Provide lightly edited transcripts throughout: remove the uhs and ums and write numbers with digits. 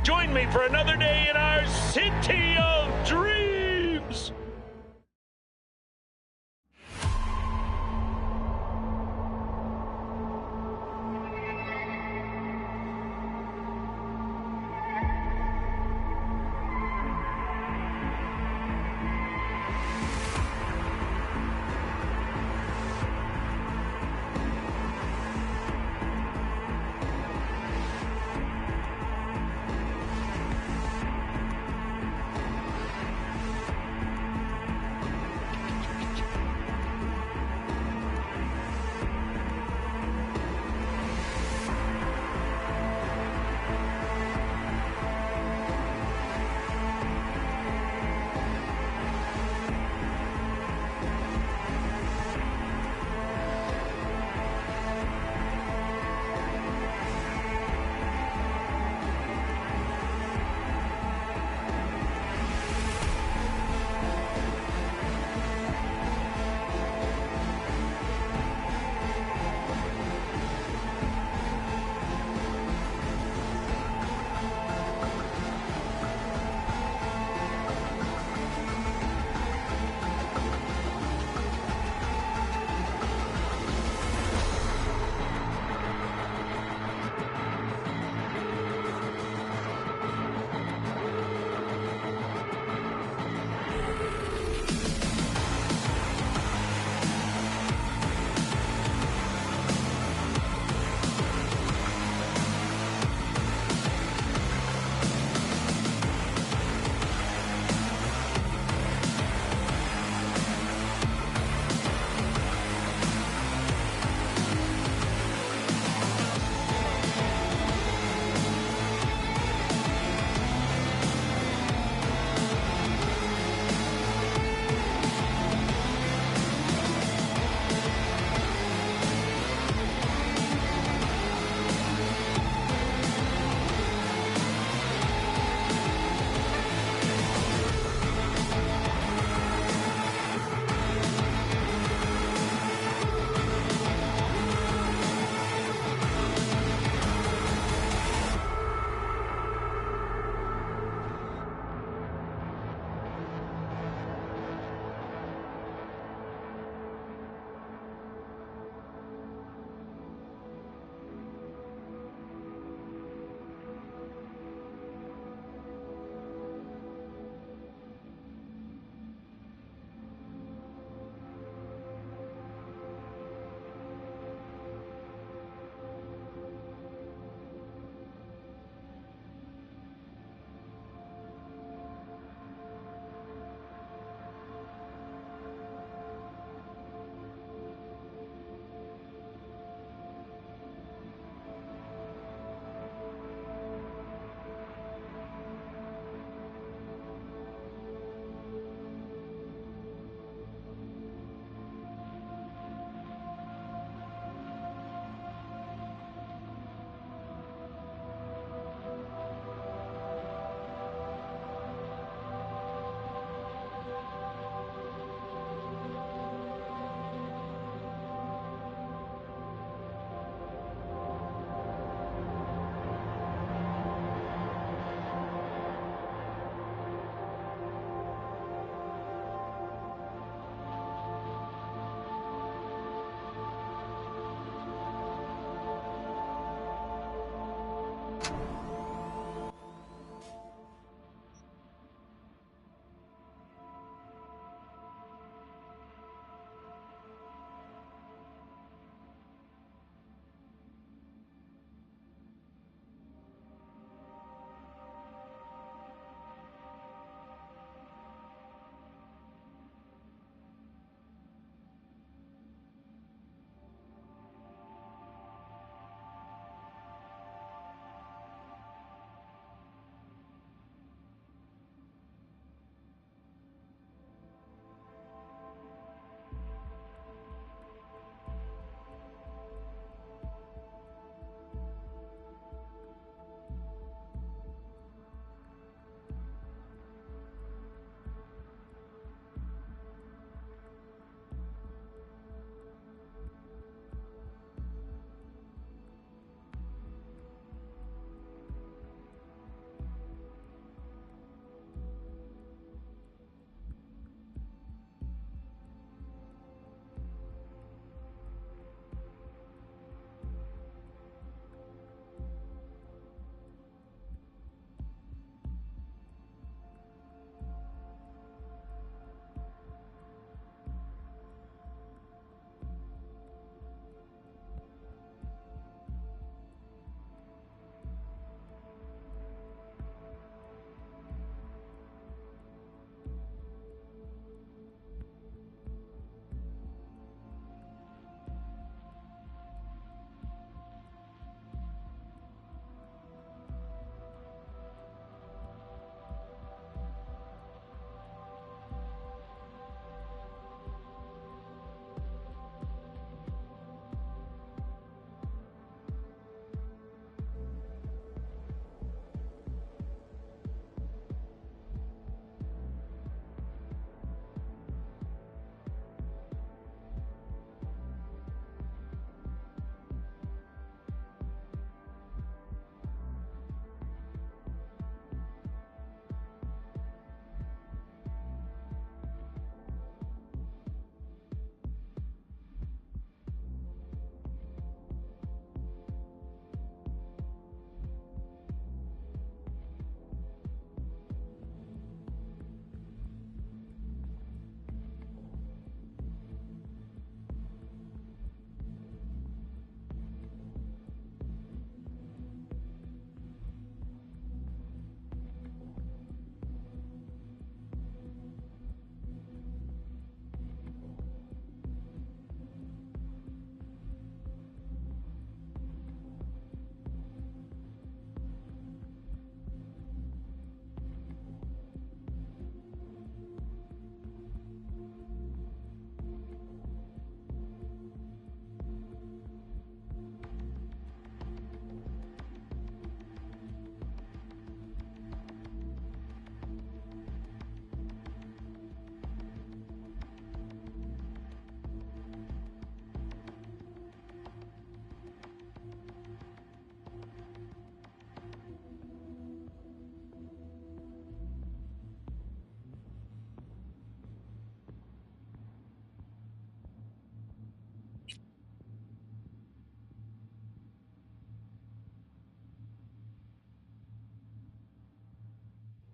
Join me for another day in our city of dreams.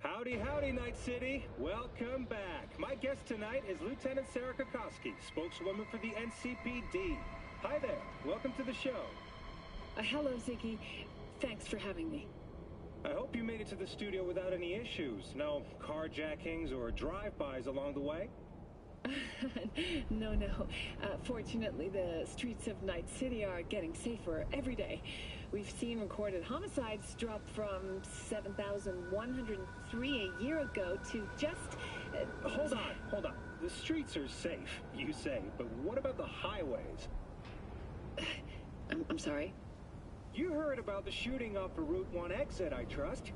Howdy, howdy, Night City. Welcome back. My guest tonight is Lieutenant Sarah Kokoski, spokeswoman for the NCPD. Hi there. Welcome to the show. Hello, Ziggy. Thanks for having me. I hope you made it to the studio without any issues. No carjackings or drive-bys along the way? No. Fortunately, the streets of Night City are getting safer every day. We've seen recorded homicides drop from 7,103 a year ago to just... Hold on. The streets are safe, you say, but what about the highways? I'm sorry? You heard about the shooting off the Route 1 exit, I trust.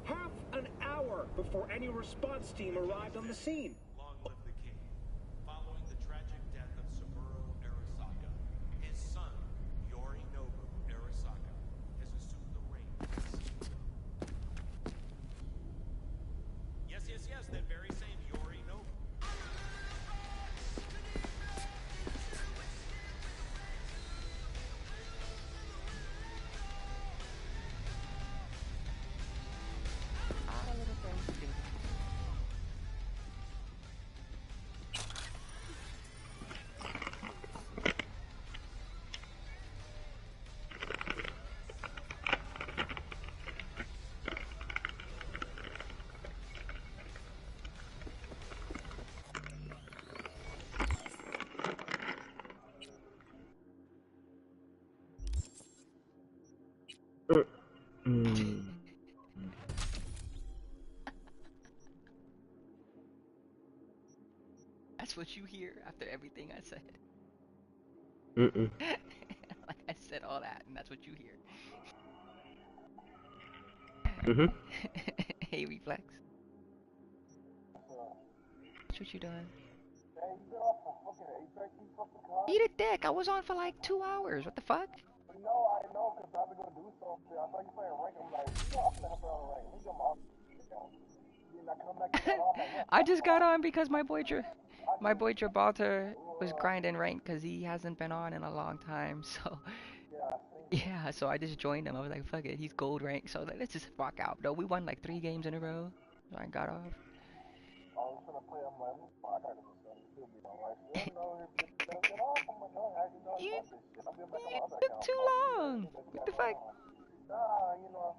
Half an hour before any response team arrived on the scene. Long live the king. Following the tragic death of Saburo Arasaka, his son, Yorinobu Arasaka, has assumed the reins. Yes, that very same Yorinobu. That's what you hear after everything I said. Mm-mm. Like I said all that, and that's what you hear. Mm-hmm. Hey, Reflex. What you doing? Eat a dick! I was on for like 2 hours. What the fuck? No, I know, because I've been going to do something. I thought you playing rank. I'm like, you know, I'm going to play on rank. He come off. Then I come back and I'm like, I just got on because my boy Gibraltar was grinding rank because he hasn't been on in a long time. So yeah, so I just joined him. I was like, fuck it, he's gold rank. So let's just rock out. Though we won like 3 games in a row. So I got off. I was trying to play. I'm like, I got to do something. Still be on right. You know, if it's going to get off, I'm like, no, I actually know You about this shit. I'm getting back on my other took account. too long. What the fuck? Nah, you know, I'm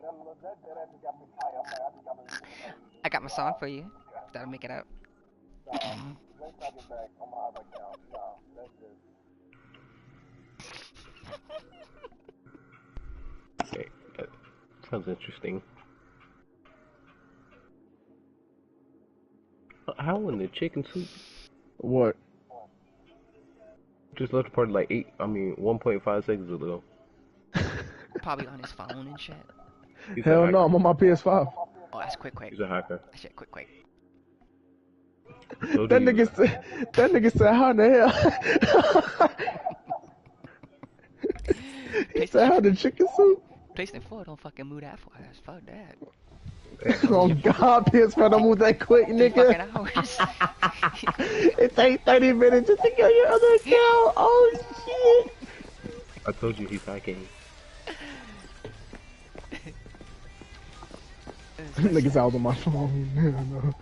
going to that actually got me tired. I'm like, I just got to I got my song for you. That'll make it up. Nah, once I get back on my other account, nah, that's it. Okay, that sounds interesting. How in the chicken soup? What? Just left the party like 1.5 seconds ago. Probably on his phone and shit. He's Hell a no, I'm on my PS5. Oh, that's quick. He's a hacker. That shit, quick. So That nigga said, how in the hell? He said, how the chicken soup? PlayStation 4 don't fucking move that fast. Fuck that. Oh God, PS5 don't move that quick, 3 nigga. fucking hours. It takes 30 minutes just to get your other account. Oh shit. I told you he's hacking. Niggas out on my phone. No. How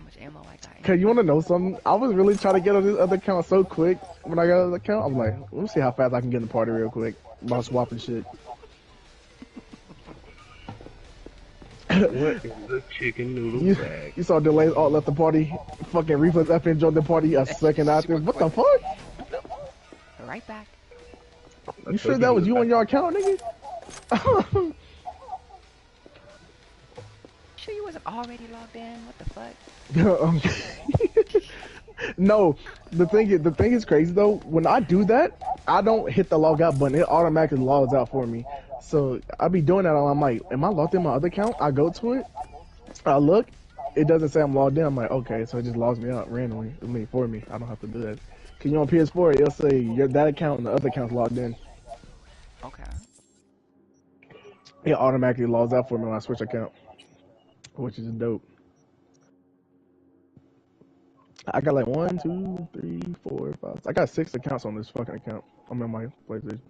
much ammo I got? Cause you wanna know something? I was really trying to get on this other account so quick. When I got on the account, I'm like, let me see how fast I can get in the party real quick while swapping shit. What is the chicken noodle bag? You saw delays all left the party. Fucking Reflex F joined the party a second after. What the fuck? Right back. You sure that was you on your account, nigga? Sure you wasn't already logged in? What the fuck? No, the thing is crazy though. When I do that, I don't hit the log out button. It automatically logs out for me. So I be doing that. I'm like, am I logged in my other account? I go to it. I look. It doesn't say I'm logged in. I'm like, okay, so it just logs me out randomly. For me. I don't have to do that. Cause you on PS4, it'll say that account and the other account's logged in. Okay. It automatically logs out for me when I switch account, which is dope. I got like 1, 2, 3, 4, 5. I got 6 accounts on this fucking account. I'm on my PlayStation.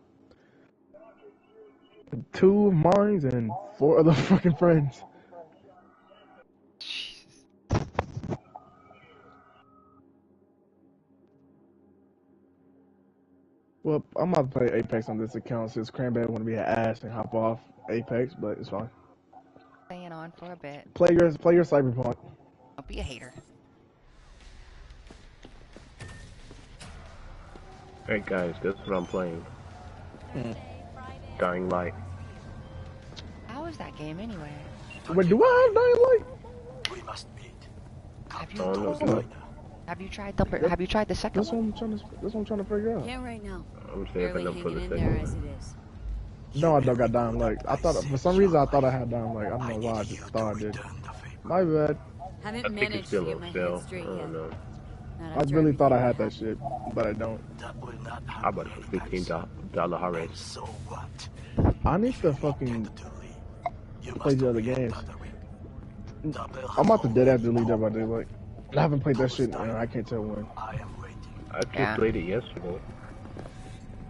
2 of mine and 4 other fucking friends. Jesus. Well, I'm about to play Apex on this account since Cranberry want to be an ass and hop off Apex, but it's fine. Staying on for a bit. Play your Cyberpunk. Don't be a hater. Hey guys, guess what I'm playing? Dying Light. How is that game anyway? Wait, do I have Dying Light? We must meet. Have Oh, no, it's not. you tried the second That's what one? I'm trying to figure out. Can't right now. I'm saving Barely up for hanging the in there second as one. it is. No, I don't got Dying Light. I thought for some reason I thought I had Dying Light. I don't know why. I just thought I did. My bad. Haven't I think it's managed to still get on my sale. head straight I yet. don't know. Not I after really thought I everything had that shit, but I don't. I bought it for $15 already. So what? I need to fucking play the other games. I'm about to dead after Delete Dead by Daylight. I haven't played that shit and I can't tell when. I am waiting. I just played it yesterday.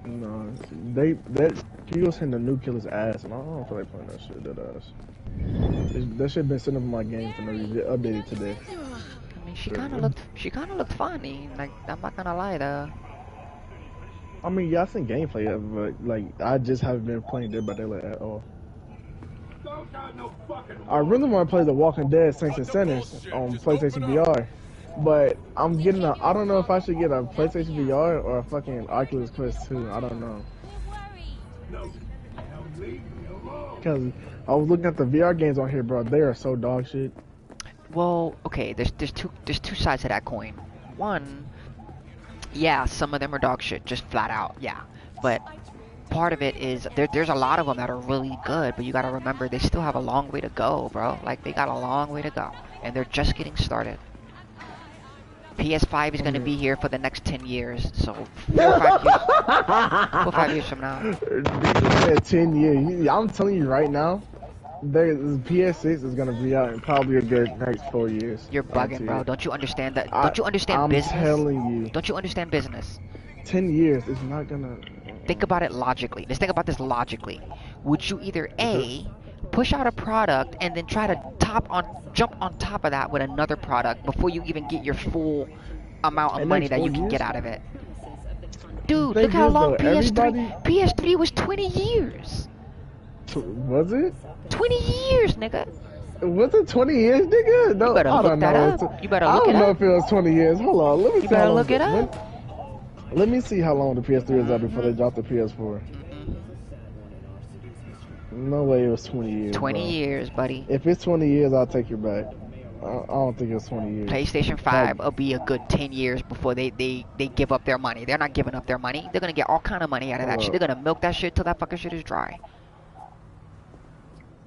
No, he was hitting the new killer's ass, and I don't feel like playing that shit. That ass. That shit been sitting up in my game for no reason. It updated today. I mean, she kind of looked funny. Like, I'm not gonna lie though. I mean, yeah, I seen gameplay of it, but like, I just haven't been playing Dead by Daylight at all. I really want to play The Walking Dead Saints and Sinners on PlayStation VR, but I'm getting I don't know if I should get a PlayStation VR or a fucking Oculus Quest 2. I don't know. Because I was looking at the VR games on here, bro. They are so dog shit. Well, okay, there's two sides to that coin. One, yeah, some of them are dog shit, just flat out, yeah. But part of it is there's a lot of them that are really good, but you gotta remember they still have a long way to go, bro. Like, they got a long way to go, and they're just getting started. PS5 is gonna be here for the next 10 years, so 4 or 5 years from now. 10 years. I'm telling you right now, the PS6 is gonna be out in probably a good next 4 years. You're bugging, bro. Don't you understand that? Don't you understand business? I'm telling you. Don't you understand business? 10 years is not gonna... Think about it logically. Let's think about this logically. Would you either A, push out a product and then try to jump on top of that with another product before you even get your full amount of money that you can get out of it? Dude, look how long PS3 was 20 years. Was it? 20 years, nigga. Was it 20 years, nigga? No, you better look that up. You better look it up. I don't know if it was 20 years. Hold on, let me see. You better look it up. Let me see how long the PS3 is out before they drop the PS4. No way it was 20 years. 20 bro. years, buddy. If it's 20 years, I'll take your back. I don't think it's 20 years. PlayStation 5 will be a good 10 years before they give up their money. They're not giving up their money. They're gonna get all kind of money out of that shit. They're gonna milk that shit till that fucking shit is dry.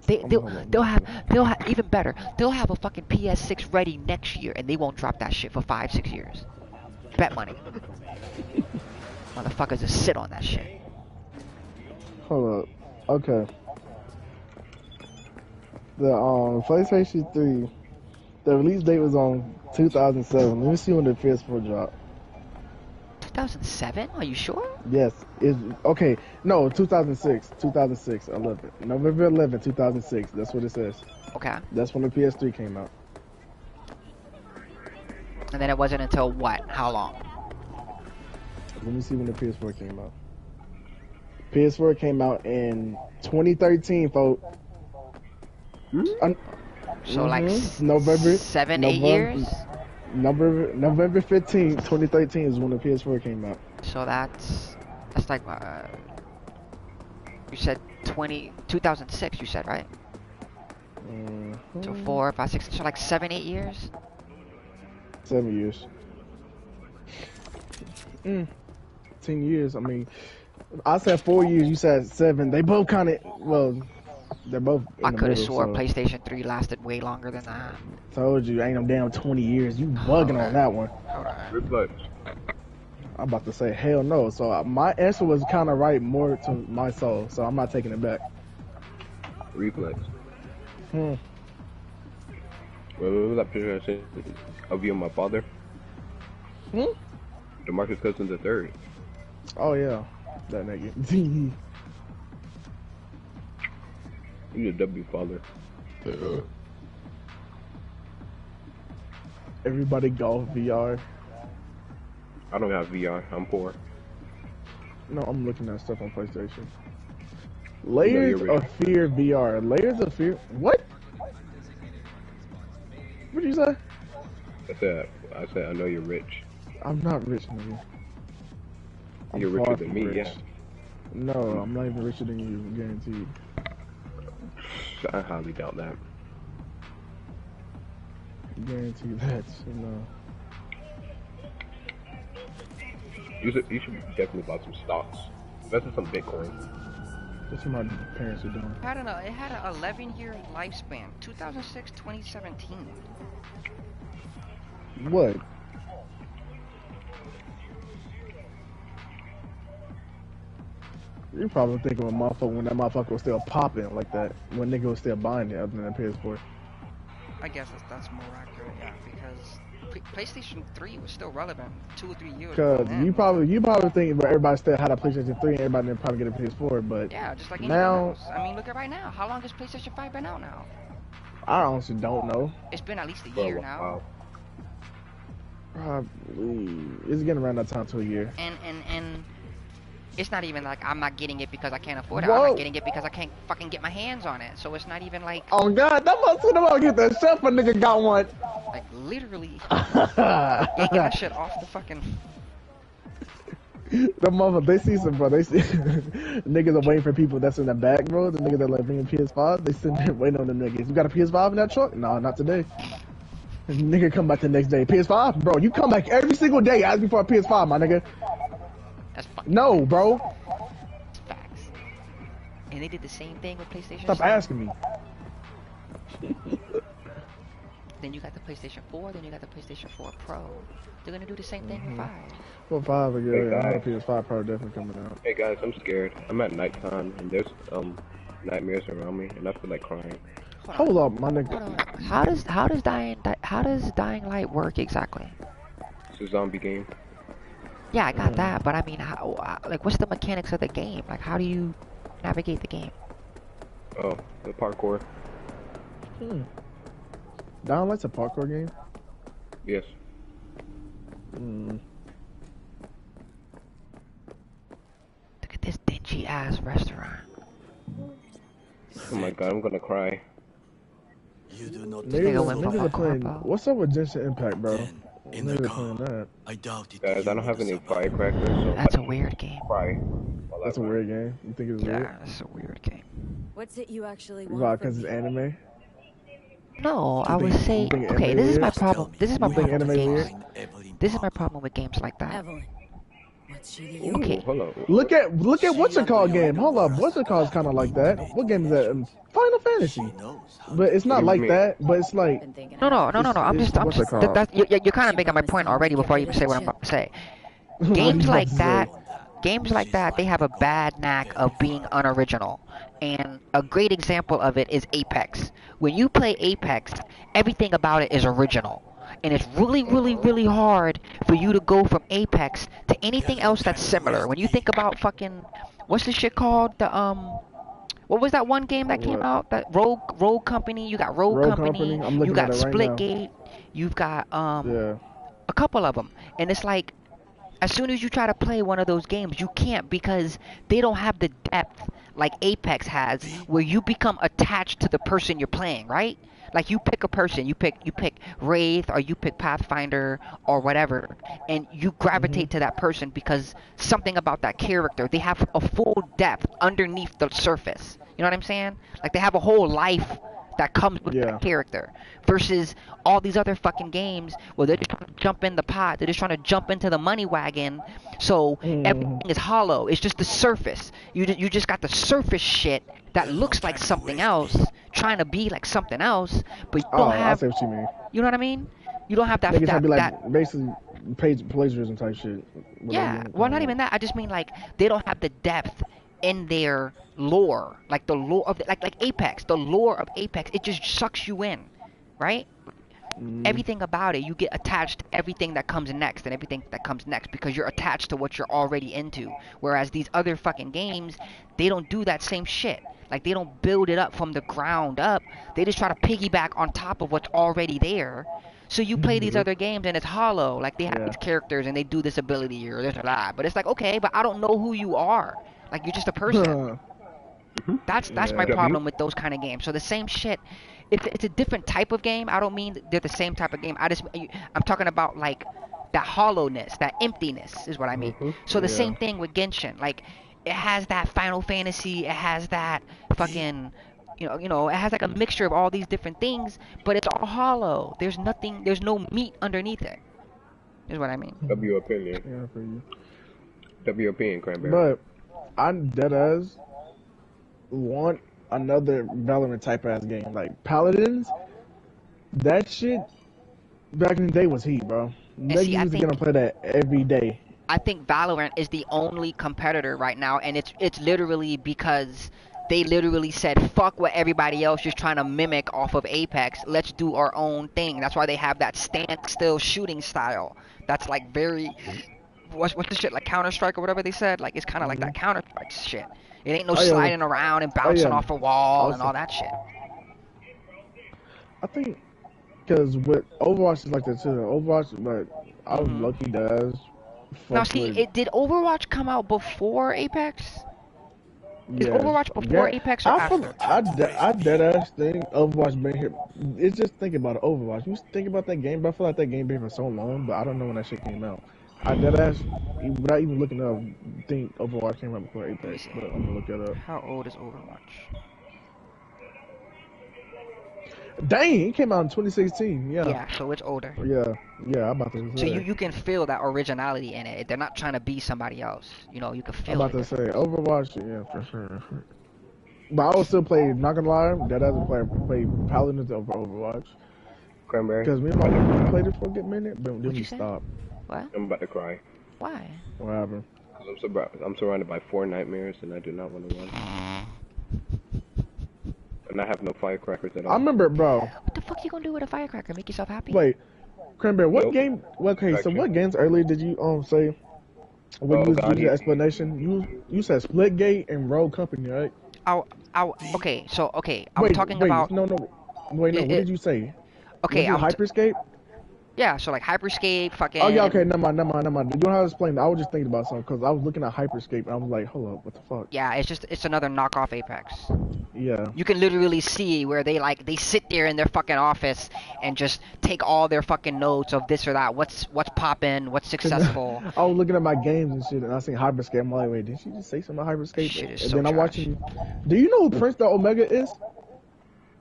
They'll have even better. They'll have a fucking PS6 ready next year, and they won't drop that shit for 5-6 years. Bet money. Motherfuckers just sit on that shit. Hold up. Okay. The PlayStation 3, the release date was on 2007. Let me see when the PS4 dropped. 2007? Are you sure? Yes. Okay. No, 2006. 2006. 11. November 11, 2006. That's what it says. Okay. That's when the PS3 came out. And then it wasn't until what? How long? Let me see when the PS4 came out. PS4 came out in 2013, folks. So like November 7-8 years. November 15, 2013 is when the PS4 came out. So that's like you said 2006. You said, right? So 4, 5, 6. So like 7-8 years. 7 years. 10 years. I mean, I said 4 years. You said 7. They both kind of they're both. I could have swore PlayStation 3 lasted way longer than that. Told you, ain't no damn 20 years. You bugging on that one. Reflex. I'm about to say hell no. So my answer was kind of right more to my soul. So I'm not taking it back. Reflex. Hmm. Remember that picture I sent of you and my father? Hmm? DeMarcus Cousins III. Oh yeah, that nigga. You a W father. Everybody golf VR. I don't have VR. I'm poor. No, I'm looking at stuff on PlayStation. No, Layers you're rich. of Fear VR. Layers of Fear. What? What did you say? I said, I know you're rich. I'm not rich, nigga. I'm You're far richer than from me, rich. yeah. No, I'm not even richer than you, guaranteed. I highly doubt that. Guaranteed that, you know. You should definitely buy some stocks. Invest in some Bitcoin. That's what my parents are doing. It had an 11-year lifespan. 2006, 2017. What? You probably think of a motherfucker when that motherfucker was still popping like that. When nigga was still buying it other than the PS4. I guess that's more accurate, yeah, because PlayStation 3 was still relevant 2 or 3 years ago. Cause you probably think everybody still had a PlayStation 3 and everybody didn't probably get a PS4, but Yeah, just like anything now else. I mean, look at right now. How long has PlayStation 5 been out now? I honestly don't know. It's been at least a For a year while. now. Probably it's getting around that time to a year. And it's not even like I'm not getting it because I can't afford it. Whoa. I'm not getting it because I can't fucking get my hands on it. So it's not even like Oh god, that motherfucker about to get that chef a nigga got one. like literally yanking that shit off the fucking. The mother, they see some, bro. They see niggas are waiting for people that's in the back, bro. The niggas that like bringing PS5, they sitting there waiting on them niggas. You got a PS5 in that truck? No, not today. Nigga come back the next day. PS5, bro. You come back every single day. Ask me for a PS5, my nigga. That's fucking. No, bro. It's facts. And they did the same thing with PlayStation. Stop 7. asking me. Then you got the PlayStation 4. Then you got the PlayStation 4 Pro. They're gonna do the same thing with 5. Well, 5 again. Hey, I know guys. PS5 Pro definitely coming out. Hey guys, I'm scared. I'm at nighttime and there's nightmares around me and I feel like crying. Hold up, my nigga. Hold on. How does Dying Light work exactly? It's a zombie game. Yeah, I got that, but I mean, like, what's the mechanics of the game? Like, how do you navigate the game? Oh, the parkour. Dying Light's a parkour game? Yes. Look at this dingy ass restaurant. Oh my god, I'm gonna cry. You do not Niggas are playing. Carpo. What's up with Genshin Impact, bro? Then, in Niggas the are playing car, that. I doubt it. Guys, I don't have any firecrackers, so That's I a weird game. cry. while I That's a ride. weird game. You think it's weird? Yeah, it's a weird game. What's it you actually Why? want Because from it's me? anime? No, I would say, You think okay, anime this is my weird? problem. This is my You think problem with anime games. weird? This is my problem with games like that. Evelyn. What's she to you? Ooh, Okay. hold on. Look at what's it called game. Hold up, what's it called? Kind of like that. What game is that? Final Fantasy. But it's not What do you like mean? that. But it's like Been thinking No. I'm It's- just, what's it called? you're kind of making my point already before I even say what I'm about to say. Games like that, they have a bad knack of being unoriginal. And a great example of it is Apex. When you play Apex, everything about it is original. And it's really, really, really hard for you to go from Apex to anything else that's similar. When you think about fucking, what's the shit called? What was that one game that came What? out? That Rogue Company. You got Rogue Company. I'm You looking got at it right now. Splitgate. You've got Yeah. a couple of them, and it's like as soon as you try to play one of those games, you can't because they don't have the depth like Apex has, where you become attached to the person you're playing, right? Like you pick a person, you pick Wraith or you pick Pathfinder or whatever, and you gravitate to that person because something about that character, they have a full depth underneath the surface. You know what I'm saying? Like they have a whole life that comes with Yeah. that character versus all these other fucking games where they're just trying to jump in the pot, they're just trying to jump into the money wagon, so everything is hollow. It's just the surface. You just got the surface shit that looks like something else, trying to be like something else, but you Oh, don't I have, see what you mean. you know what I mean? You don't have that Niggas trying to be like that basically plagiarism type shit. yeah, well, not even that. I just mean like they don't have the depth in their lore, like the lore of like Apex. The lore of Apex, it just sucks you in, right? Everything about it, you get attached to everything that comes next and everything that comes next because you're attached to what you're already into. Whereas these other fucking games, they don't do that same shit. Like they don't build it up from the ground up. They just try to piggyback on top of what's already there. So you play these other games and it's hollow. Like they have these characters and they do this ability or this or that. But it's like, okay, but I don't know who you are. Like you're just a person. That's my problem with those kind of games. So the same shit. It's a different type of game. I don't mean they're the same type of game. I'm talking about like that hollowness, that emptiness is what I mean. So the same thing with Genshin. Like it has that Final Fantasy. It has that fucking. It has like a mixture of all these different things, but it's all hollow. There's nothing. There's no meat underneath it. Is what I mean. W opinion. Yeah, for you. W opinion, Cranberry. But I'm deadass want another Valorant type ass game like Paladins. That shit back in the day was heat, bro. Niggas used to get to play that every day. I think Valorant is the only competitor right now, and it's literally because they literally said fuck what everybody else is trying to mimic off of Apex. Let's do our own thing. That's why they have that standstill shooting style. That's like very what's the shit like Counter-Strike or whatever they said. Like it's kind of like that Counter-Strike shit. It ain't no sliding around and bouncing off a wall and all that shit. I think because with Overwatch is like that too. Overwatch, but I was lucky does. Now see, did Overwatch come out before Apex? Is Overwatch before Apex or after? I deadass think Overwatch been here. It's just thinking about Overwatch. You think about that game, but I feel like that game been here for so long, but I don't know when that shit came out. I deadass, without even looking up, think Overwatch came out before Apex, but I'm gonna look it up. How old is Overwatch? Dang, it came out in 2016. Yeah. Yeah, so it's older. Yeah, I'm about to say. So you can feel that originality in it. They're not trying to be somebody else. You know, you can feel it. I'm about to say Overwatch, yeah, for sure. But I would still play. Not gonna lie, that doesn't play Paladins over Overwatch. Cranberry. Because me and my friend played it for a good minute, but then we stopped. What? I'm about to cry. Why? What happened? I'm surrounded by 4 nightmares, and I do not want to run. And I have no firecrackers at all. I remember, bro. What the fuck you gonna do with a firecracker? Make yourself happy? Wait, Cranberry, what game? Okay, so what games earlier did you say? When you was using your explanation, you said Splitgate and Rogue Company, right? Okay, I'm talking about. No. Wait, no. What did you say? Okay, Hyperscape. Yeah, so like Hyperscape, fucking. Oh yeah, okay, never mind. You know how to explain that? I was just thinking about something because I was looking at Hyperscape and I was like, hold up, what the fuck? Yeah, it's another knockoff Apex. Yeah. You can literally see where they sit there in their fucking office and just take all their fucking notes of this or that. What's popping? What's successful? I was looking at my games and shit, and I seen Hyperscape. I'm like, wait, did she just say something about Hyperscape? Shit is and so then I'm trash. watching. Do you know who Prince the Omega is?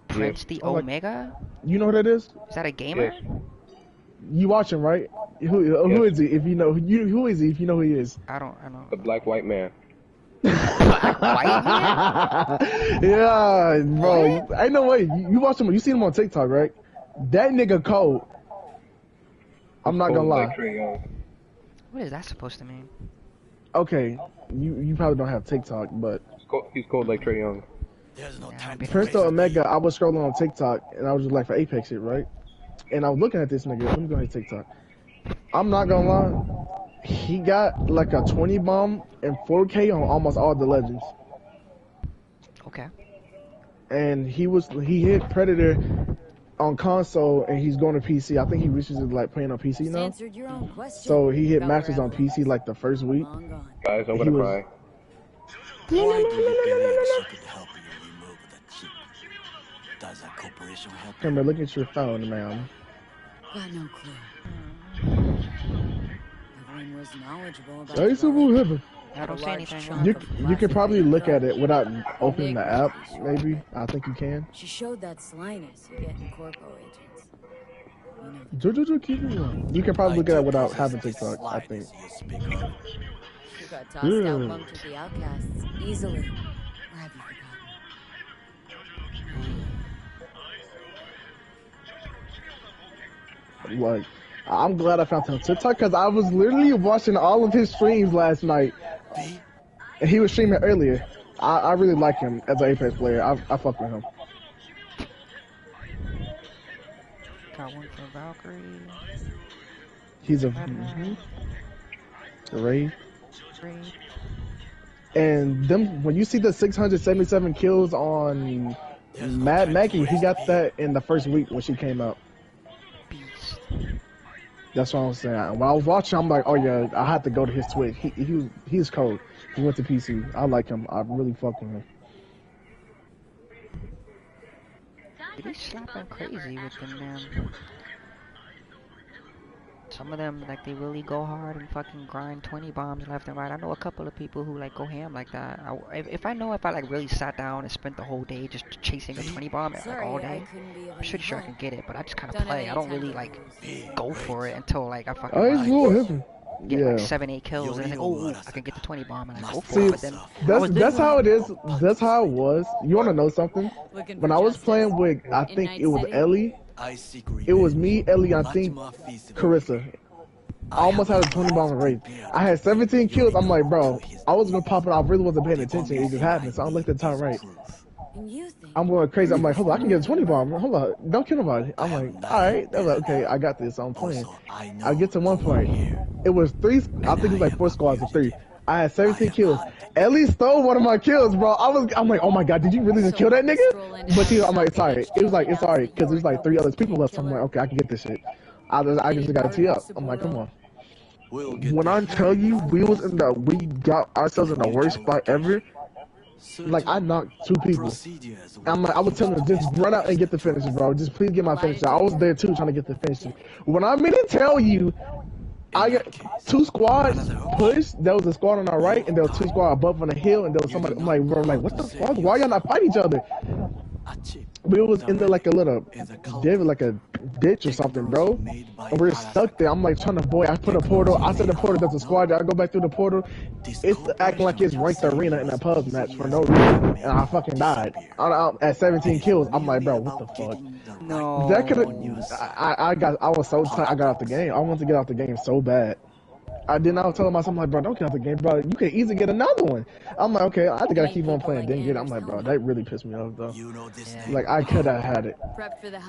Prince the Omega? You know who that is? Is that a gamer? Yes. You watching, right? Who is he? If you know who is he? If you know who he is. I don't. The black white man. Black white man? Yeah, bro. What? Ain't no way. You watch him. You seen him on TikTok, right? That nigga cold. I'm not gonna lie. What is that supposed to mean? Okay, you probably don't have TikTok, but he's cold like Trae Young. There's no time. Prince the Omega. I was scrolling on TikTok and I was just like for Apex shit, right? And I was looking at this nigga. Let me go ahead TikTok. I'm not gonna lie. He got like a 20 bomb and 4K on almost all the legends. Okay. And he hit Predator on console and he's going to PC. I think he wishes to like playing on PC now. Answered your own question. So he hit Masters on PC like the first week. Guys, I'm gonna cry. Why do you believe she could help you remove the chip? Does a corporation help? Camera, look at your phone, ma'am. Got no clue. Everyone was knowledgeable about I don't say anything. You can probably look at it without opening the app, maybe. I think you can. She showed that slyness you get in corpo agents. Jojo, keep it on. You can probably look at it without having TikTok, I think. She got tossed out bumped with the outcasts easily. Or have you forgotten? Like, I'm glad I found him on TikTok because I was literally watching all of his streams last night. And he was streaming earlier. I really like him as an Apex player. I fuck with him. Got one for Valkyrie. He's a Ray. And them, when you see the 677 kills on Mad Maggie, he got that in the first week when she came out. Beast. That's what I'm saying. When I was watching, I'm like, oh yeah, I had to go to his Twitch. He's cold. He went to PC. I like him. I really fuck with him. He's slapping crazy with them, man. Some of them, like, they really go hard and fucking grind 20 bombs left and right. I know a couple of people who, like, go ham like that. If I like, really sat down and spent the whole day just chasing a 20 bomb, like, all day, I'm pretty sure I can get it, but I just kind of play. I don't really, like, go for it until, like, I fucking Oh, he's real heavy. get, Yeah. like, 7-8 kills, and then, like, oh, I can get the 20 bomb, and I go for it, but then... That's how it is. That's how it was. You want to know something? When I was playing with, I think it was Ellie. It was me, Ellie, I think Carissa. I almost had a 20 bomb race. I had 17 kills. I'm like, bro, I was gonna pop it. I really wasn't paying attention. It just happened. So I looked at the top right. I'm going crazy. I'm like, hold on, I can get a 20 bomb. Hold on, don't kill nobody. I'm like, all right. They're like, okay, I got this. So I'm playing. I get to one point. It was 3. I think it was like 4 squads of 3. I had 17 kills. Ellie stole one of my kills, bro. I'm like, oh my god, did you really just kill that nigga? But I'm like, it's alright. It was like, it's alright, because there's like 3 other people left. So I'm like, okay, I can get this shit. I just gotta tee up. I'm like, come on. When I tell you, we got ourselves in the worst spot ever. Like, I knocked 2 people. I'm like, I was telling them, just run out and get the finisher, bro. Just please get my finisher. I was there too, trying to get the finisher. When I mean to tell you, I got 2 squads pushed. There was a squad on our right, and there was 2 squads above on the hill, and there was somebody. I'm like, bro, like, what the fuck? Why y'all not fight each other? We was in there like a little, like a ditch or something, bro. And we're stuck there. I'm like trying to I put a portal. I said the portal, there's a squad. I go back through the portal. It's acting like it's ranked arena in a pub match for no reason, and I fucking died. At 17 kills. I'm like, bro, what the fuck? No. That could've. I was so tight. I got off the game. I wanted to get off the game so bad. I was telling myself, I'm like, bro, don't get out the game, bro. You can easily get another one. I'm like, okay, I just gotta keep on playing. Didn't get it. I'm like, bro, that really pissed me off, though. Yeah. Like, I could have had it.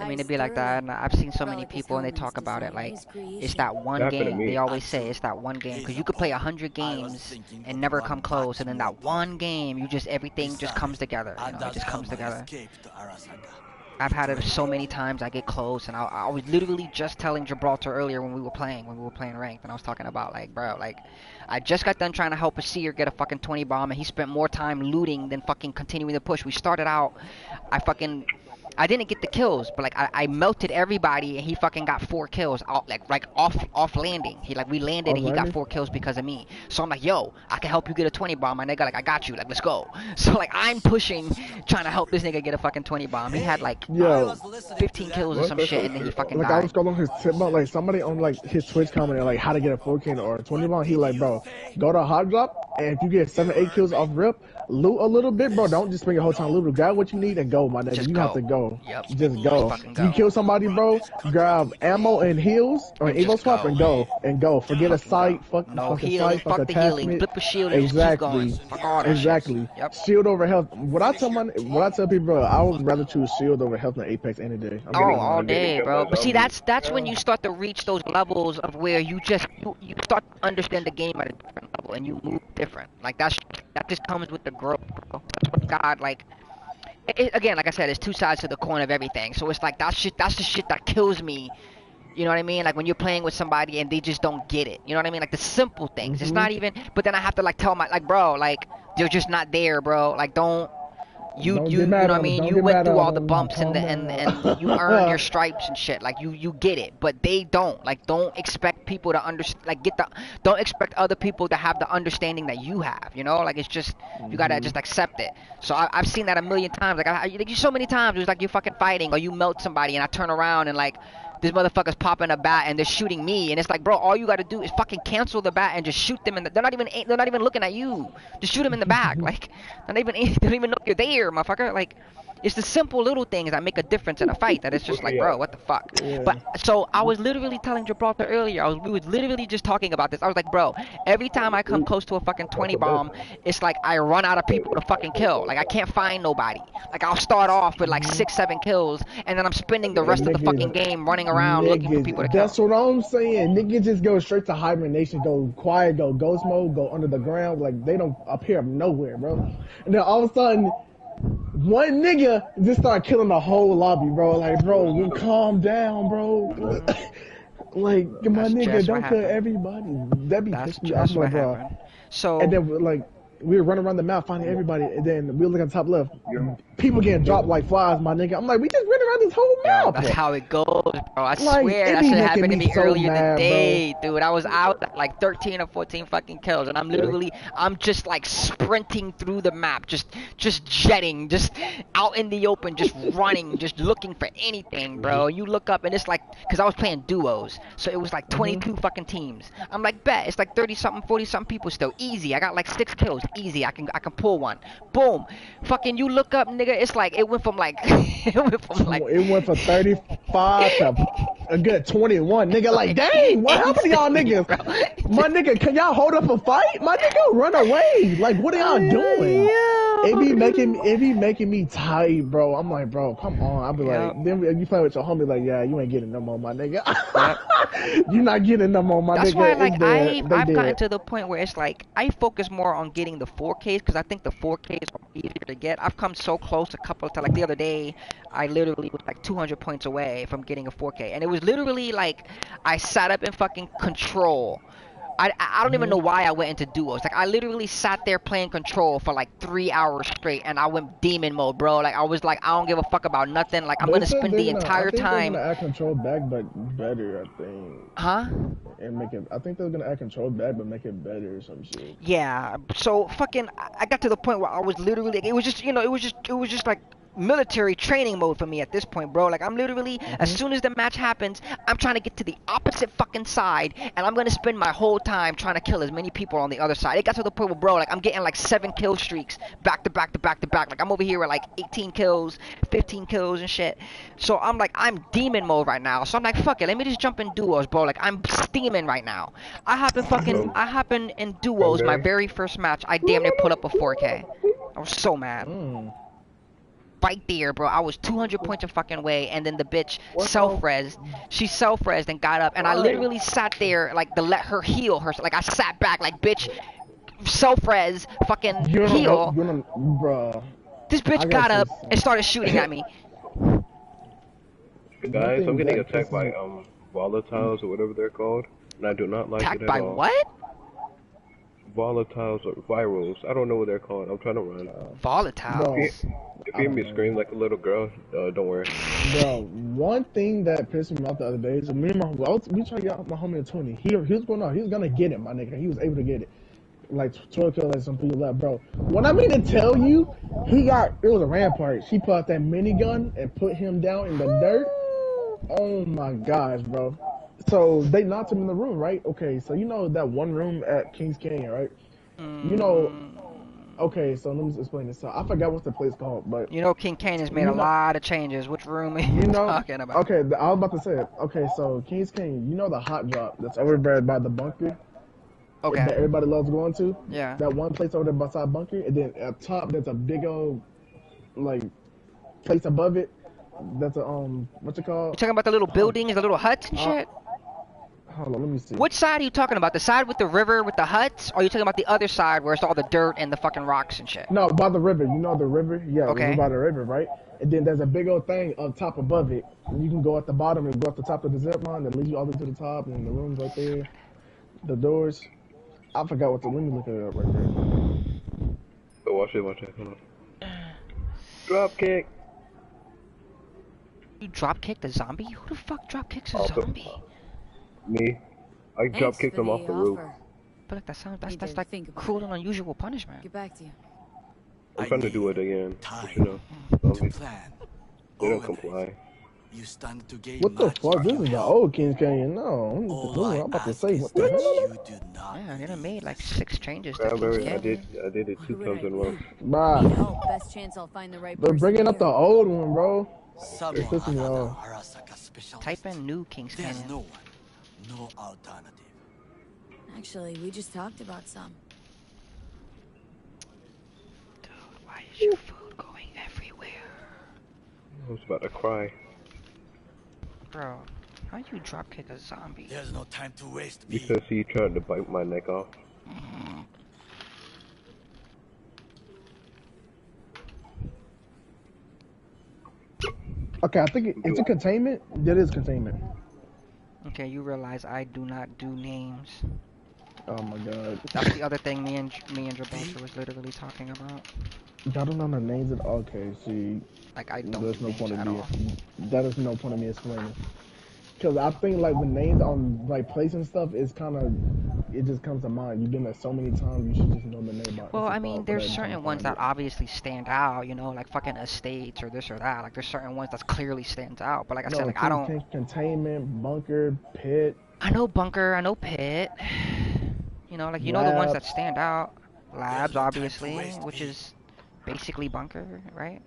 I mean, it'd be like that, and I've seen so many people, and they talk about it, like, it's that one game. They always say it's that one game, because you could play 100 games and never come close, and then that one game, everything just comes together. You know, it just comes together. I've had it so many times. I get close, and I was literally just telling Gibraltar earlier when we were playing ranked, and I was talking about, like, bro, like, I just got done trying to help a seer get a fucking 20 bomb, and he spent more time looting than fucking continuing the push. We started out, I didn't get the kills, but like I melted everybody, and he fucking got 4 kills off landing. We landed and he got 4 kills because of me. So I'm like, yo, I can help you get a 20 bomb, my nigga. Like, I got you. Like, let's go. So like I'm pushing, trying to help this nigga get a fucking 20 bomb. He had like 15 kills or some shit, and then he fucking died. I was scrolling his tip, like somebody on like his Twitch commented like how to get a 4K or a 20 bomb. He like, bro, go to hot drop, and if you get 7-8 kills off rip, loot a little bit, bro. Don't just spend your whole time looting. Grab what you need and go, my nigga. You have to go. Yep. Just go. You kill somebody, bro. Grab ammo and heals or an evo swap and go. Forget a sight. Fuck healing. Fuck the healing. Flip a shield and just keep going. Fuck all that shit. Yep. Shield over health. What I tell people, bro, I would rather choose shield over health than Apex any day. All day, bro. But see, that's when you start to reach those levels of where you start to understand the game at a different level and you move different. Like that just comes with the growth, bro. That's what God, like. Again, like I said, it's 2 sides to the coin of everything. So it's like that's the shit that kills me. You know what I mean? Like when you're playing with somebody and they just don't get it. You know what I mean? Like the simple things. It's not even. But then I have to like tell bro, like they're just not there, bro. Like don't. You know what I mean? You went through all the bumps and you earned your stripes and shit. Like you get it, but they don't. Like don't expect people to don't expect other people to have the understanding that you have. You know, like it's just you gotta just accept it. So I've seen that a million times. Like so many times it was like you're fucking fighting or you melt somebody and I turn around and like. This motherfucker's popping a bat and they're shooting me, and it's like, bro, all you gotta do is fucking cancel the bat and just shoot them they're not even looking at you. Just shoot them in the back, like they don't even know you're there, motherfucker. Like, It's the simple little things that make a difference in a fight that it's just like, Yeah. bro, what the fuck? Yeah. But so I was literally telling Gibraltar earlier, we was literally just talking about this. I was like, bro, every time I come close to a fucking 20 bomb, it's like I run out of people to fucking kill. Like I can't find nobody. Like I'll start off with like 6, 7 kills, and then I'm spending the rest of the fucking game running around looking for people to kill. That's what I'm saying. Niggas just go straight to hibernation, go quiet, go ghost mode, go under the ground. Like they don't appear nowhere, bro. And then all of a sudden, one nigga just start killing the whole lobby, bro. Like, bro, you calm down, bro. Like, my That's nigga, just don't what kill happened. everybody. That be That's pissing me off, just what bro. happened. So And then like we were running around the map finding everybody, and then we look at the top left. People getting dropped like flies, my nigga. I'm like, we just ran around this whole yo, map. that's how it goes, bro. I Like, swear it that be shit making happened to me me so earlier mad, today, dude. I was out at like 13 or 14 fucking kills, and I'm just like sprinting through the map, just jetting, just out in the open, just running, just looking for anything, bro. You look up and it's like, cause I was playing duos, so it was like 22 fucking teams. I'm like, bet it's like 30 something, 40 something people still. Easy. I got like 6 kills. Easy. I can pull one. Boom. Fucking you look up, nigga. It's like it went from like it went from 35 to a good 21, nigga. Like, dang, what happened to y'all niggas? Bro. My nigga, can y'all hold up a fight? My nigga, run away. Like, what are y'all doing? It be making me tight, bro. I'm like, bro, come on. I'll be like, then you play with your homie, like, yeah, you ain't getting no more, my nigga. You not getting no more, my That's nigga. why, like, I've gotten dead. to the point where it's like I focus more on getting the 4Ks because I think the 4Ks are easier to get. I've come so close a couple of times. Like the other day, I literally was like 200 points away from getting a 4K, and it was literally like I sat up in fucking control. I don't even know why I went into duos. Like I literally sat there playing control for like 3 hours straight, and I went demon mode, bro. Like I was like, I don't give a fuck about nothing. Like I'm They gonna said spend they're the gonna- entire I think time. they're gonna add control back, but better, I think. Huh? And make it. I think they're gonna add control back, but make it better or some shit. Yeah. So fucking, I got to the point where I was literally, it was just, you know, it was just like military training mode for me at this point, bro. Like I'm literally, as soon as the match happens, I'm trying to get to the opposite fucking side, and I'm gonna spend my whole time trying to kill as many people on the other side. It got to the point where, bro, like I'm getting like 7 kill streaks back to back to back to back. Like I'm over here with like 18 kills, 15 kills and shit. So I'm like, I'm demon mode right now. So I'm like, fuck it, let me just jump in duos, bro. Like I'm steaming right now. I happen in duos. My very first match, I damn near put up a 4K. I was so mad. Right there, bro. I was 200 points a fucking way, and then the bitch self-resed. She self-resed and got up, and I literally sat there like to let her heal herself. Like I sat back, like bitch, self-res, fucking heal. Bruh. This bitch got up and started shooting at me. Guys, I'm getting attacked by volatiles or whatever they're called, and I do not like Attacked it at by all. what? Volatiles or virals. I don't know what they're called. I'm trying to run. Volatiles. If you hear me scream like a little girl, don't worry. Bro, one thing that pissed me off the other day is me and we tried to get out my homie Tony. He was going on. He was gonna get it, my nigga. He was able to get it. Like 12 kills, like some people left, bro. What I mean to tell you, it was a rampart. She put out that minigun and put him down in the dirt. Oh my gosh, bro. So they knocked him in the room, right? Okay, so you know that one room at Kings Canyon, right? You know, okay, so let me just explain this. So I forgot what's the place called, but you know King Canyon's made a lot of changes. Which room are you talking about? Okay, I was about to say it. Okay, so Kings Canyon, you know the hot drop that's over there by the bunker? Okay. That everybody loves going to? Yeah. That one place over there beside bunker, and then at top there's a big old, like, place above it. That's a, what's it called? You talking about the little buildings, the little huts and shit? Hold on, let me see. Which side are you talking about? The side with the river with the huts? Or are you talking about the other side where it's all the dirt and the fucking rocks and shit? No, by the river. You know the river? Yeah, okay. By the river, right? And then there's a big old thing up top above it. And you can go at the bottom and go up the top of the zip line that leads you all the way to the top, and the room's right there. The doors. I forgot what the, let me look it up right there. Oh, watch it, hold on. Drop kick. You drop kicked a zombie? Who the fuck drop kicks a zombie? Me. I drop kicked him off the roof. But like that's like cruel and unusual punishment. Get back to you. I'm trying to do it again, but you know, zombies, they don't comply. You stand to gain What the much fuck? if This you is the help. old Kings Canyon. No, I'm All I about to ask say, is what the that hell? you do not Yeah, they done believe made like this. 6 changes to Kings Cranberry, Canyon. I did it Why 2 would times I in a row. leave? Bruh, Need help. Best chance I'll find the right they're person bringing up here. the old one, bro. It's Someone pissing me another off. Arasaka specialist. Type in new Kings There's Canyon. no one, no alternative. Actually, we just talked about some. Dude, why is your food going everywhere? I was about to cry. Bro, how you dropkick a zombie? There's no time to waste, B. Because he tried to bite my neck off. Okay, I think is it containment? That is containment. Okay, you realize I do not do names. Oh my god. That's the other thing me and Gibraltar was literally talking about. Y'all don't know the names of. Okay, see. Like I don't There's do no names point at in me. all. That is no point in me explaining. Because I think like the names on like place and stuff is kind of, it just comes to mind. You've been there so many times, you should just know the name. Well, I mean, there's certain ones that obviously stand out, you know, like fucking estates or this or that. Like there's certain ones that clearly stands out. But like I said, like I don't. Containment, bunker, pit. I know bunker, I know pit. You know, like you know the ones that stand out. Labs, obviously, which is basically bunker, right?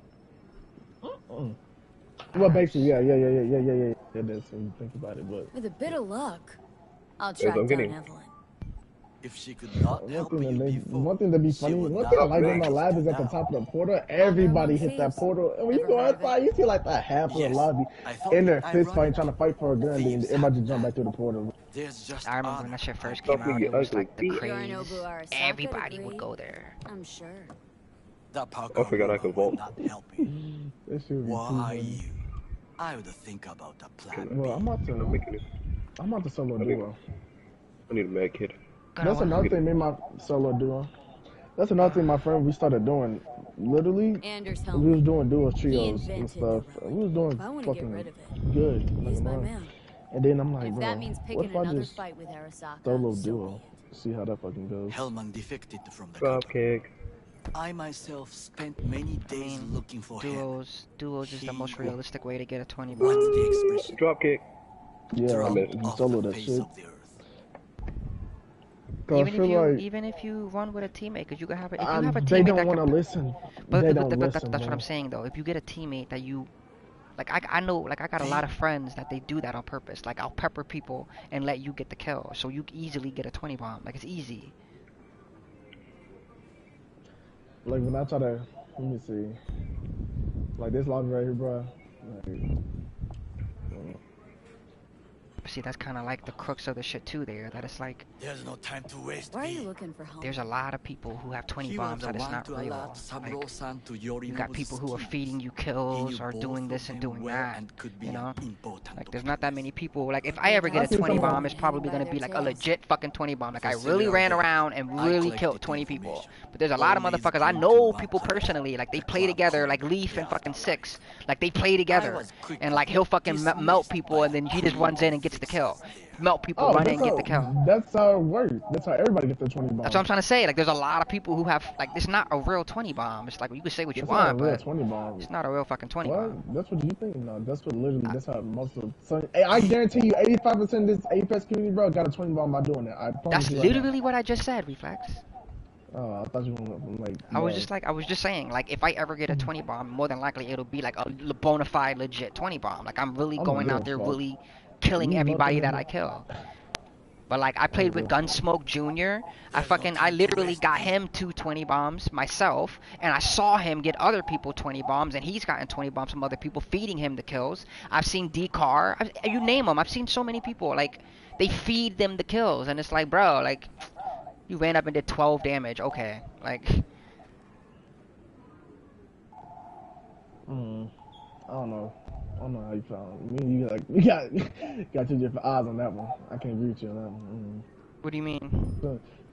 Well, basically, yeah. It is when you think about it, but With a bit of luck, I'll track I'm down getting- Evelyn. If she could not help you before, one thing to be funny, one thing I like on the lab is at the top of the portal, everybody hit that portal. And when you go outside, you see like that half of the lobby in their fist fight, trying to fight for a gun, and everybody just jump back through the portal. there's just I remember when that shit first came out, it was like the craze. Yorinobu Arasaka Everybody would agree? go there. I'm sure. That I forgot I could vault. not help you. This shit would be too Why funny. you? I would think about a plan B. Well, I'm about to solo duo. I need a med kit. That's another thing, me and my solo duo. That's another thing my friend we started doing. Literally, Anders we was doing duo He trios and invented stuff. the And we was doing If I want to get fucking rid of it, good. he's like, my man. man. And then I'm like, If bro, that means what picking if I another just fight with Arasaka, solo so duo? be it. See how that fucking goes. Hellman defected from the Drop company. kick. I myself spent many days looking for him. Duos is the most realistic way to get a 20 What's bomb. the expression? Drop kick. Yeah, Drop you off solo the that face shit. of the earth. Even if you run with a teammate, because you can have a, if you they have a teammate don't that want to can, listen. but, They but, don't but listen. that's what bro. I'm saying though. If you get a teammate that you, like I know, like I got a lot of friends that they do that on purpose. Like I'll pepper people and let you get the kill, so you easily get a 20 bomb. Like it's easy. Like when I try to, let me see. Like this lobby right here, bro. Like, See, that's kind of like the crux of the shit too. There, that it's like There's no time to waste. Why are you B. looking for help? there's a lot of people who have 20 He bombs was that the it's one not to real. alert Like Saburo-san to you got Yorinobu's people who are schemes. feeding you He kills knew or both doing of this and them doing well that. and could be You know, an important like there's not that many people. Like if But I they ever get a also 20 someone- bomb, it's probably hanging by gonna be their like a tails. legit fucking 20 bomb. Like I For really several ran days, around and I really collected killed 20 people. information. But there's a lot of Always motherfuckers I came to know one people club, personally. Like they the play club together, called like Leaf the and fucking Afterlife. Six. Like they play I together, was quickly and like he'll fucking melt people, and then he just runs in and gets the kill. Melt people, oh, run in, get the kill. that's how it works. That's how everybody gets their 20 bombs. That's what I'm trying to say. Like there's a lot of people who have like it's not a real 20 bomb. It's like you can say what you That's not a want, real but 20 bomb. it's not a real fucking 20 bomb. What? That's what you think? No, that's what literally. That's how most of. So, hey, I guarantee you, 85% of this Apex community, bro, got a 20 bomb by doing that. I promise That's you right now. literally what I just said, Reflex. Oh, I thought you were like. I was just saying, like, if I ever get a 20 bomb, more than likely it'll be like a bona fide, legit 20 bomb. Like, I'm really I'm going gonna out give there, a fuck. really killing You everybody lucky that nigga. I kill. But like, I played with Gunsmoke Jr. I literally got him 2 20 bombs myself, and I saw him get other people 20 bombs, and he's gotten 20 bombs from other people feeding him the kills. I've seen D-Car, you name them. I've seen so many people, like, they feed them the kills, and it's like, bro, like, you ran up and did 12 damage, okay, like. I don't know. I don't know how you found me. You like you got two different eyes on that one. I can't agree with you on that one. What do you mean?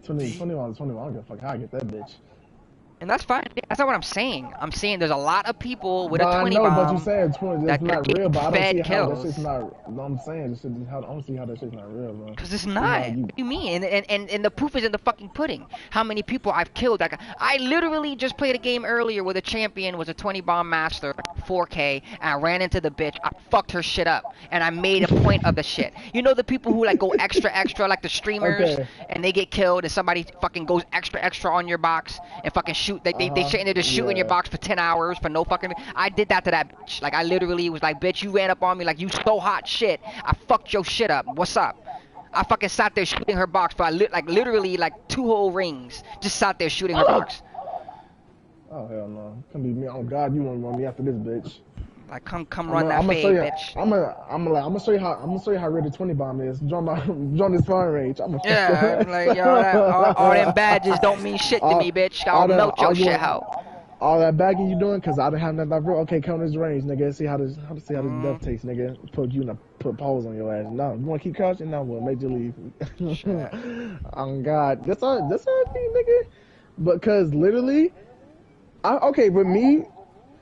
20 on 21. I don't give a fuck how I get that bitch. And that's fine. Yeah, That's not what I'm saying. I'm saying there's a lot of people with But a I 20 know, but you bomb saying 20 that that's they're not real, getting but I don't see fed how that shit's kills. not. No, I'm saying this shit. I don't see how that shit's not real, bro. Cause it's You not. know, What do you mean? And the proof is in the fucking pudding. How many people I've killed? Like I literally just played a game earlier where the champion was a 20 bomb master, 4K, and I ran into the bitch. I fucked her shit up, and I made a point of the shit. You know the people who like go extra, like the streamers, okay. and they get killed, and somebody fucking goes extra on your box and fucking shoot. They sit in there just shooting your Yeah. box for 10 hours for no fucking. I did that to that bitch. Like I literally was like, bitch, you ran up on me like you so hot shit. I fucked your shit up. What's up? I fucking sat there shooting her box for like literally like 2 whole rings. Just sat there shooting her box. Oh hell no! Come be me. Oh God, you want me after this bitch? Like come run that show fade, you. bitch. I'm gonna show you how real the 20 bomb is. Join this fire range. I'm Yeah, like yo, all them badges don't mean shit to me, bitch. I'll melt your shit out. All that bagging you doing, cause I didn't have nothing real. Okay, come to this range, nigga. See how this death tastes, nigga. Put you in a put poles on your ass. No, you wanna keep crouching? No, we'll make you leave. Oh God, that's all I think, nigga. But cause literally, with me,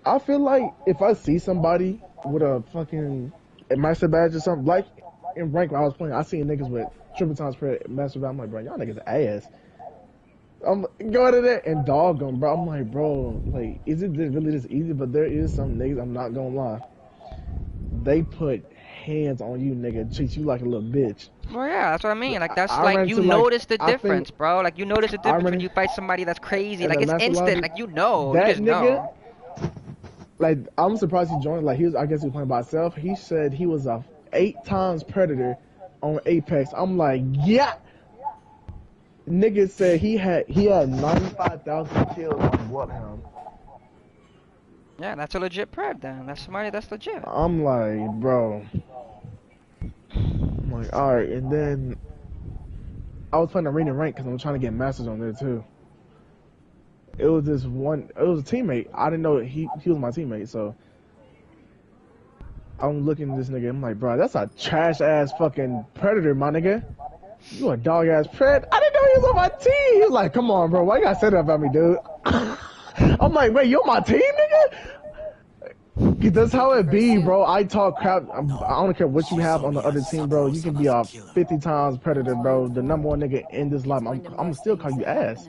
I feel like if I see somebody with a fucking master badge or something, like in rank when I was playing, I seen niggas with triple times per master badge. I'm like, bro, y'all niggas ass. I'm going to there and dog them, bro. I'm like, bro, like, is it really this easy? But there is some niggas, I'm not gonna lie, they put hands on you, nigga, treat you like a little bitch. Well, yeah, that's what I mean. Like that's I like you notice the I difference, think, bro. Like you notice the difference when you fight somebody that's crazy. Like it's instant. Like you know, you just know. Like I'm surprised he joined. Like I guess he was playing by himself. He said he was a 8 times predator on Apex. I'm like, yeah. Nigga said he had 95,000 kills on Bloodhound. Yeah, that's a legit pred then. That's somebody that's legit. I'm like, bro. I'm like, alright, and then I was playing arena rank because I'm trying to get masters on there too. It was a teammate. I didn't know he was my teammate, so I'm looking at this nigga. I'm like, bro, that's a trash ass fucking predator, my nigga. You a dog ass pred. I didn't know he was on my team. He was like, come on, bro. Why you gotta say that about me, dude? I'm like, wait, you on my team, nigga? That's how it be, bro. I talk crap. I don't care what you have on the other team, bro. You can be a 50 times predator, bro. The number one nigga in this life. I'm still call you ass.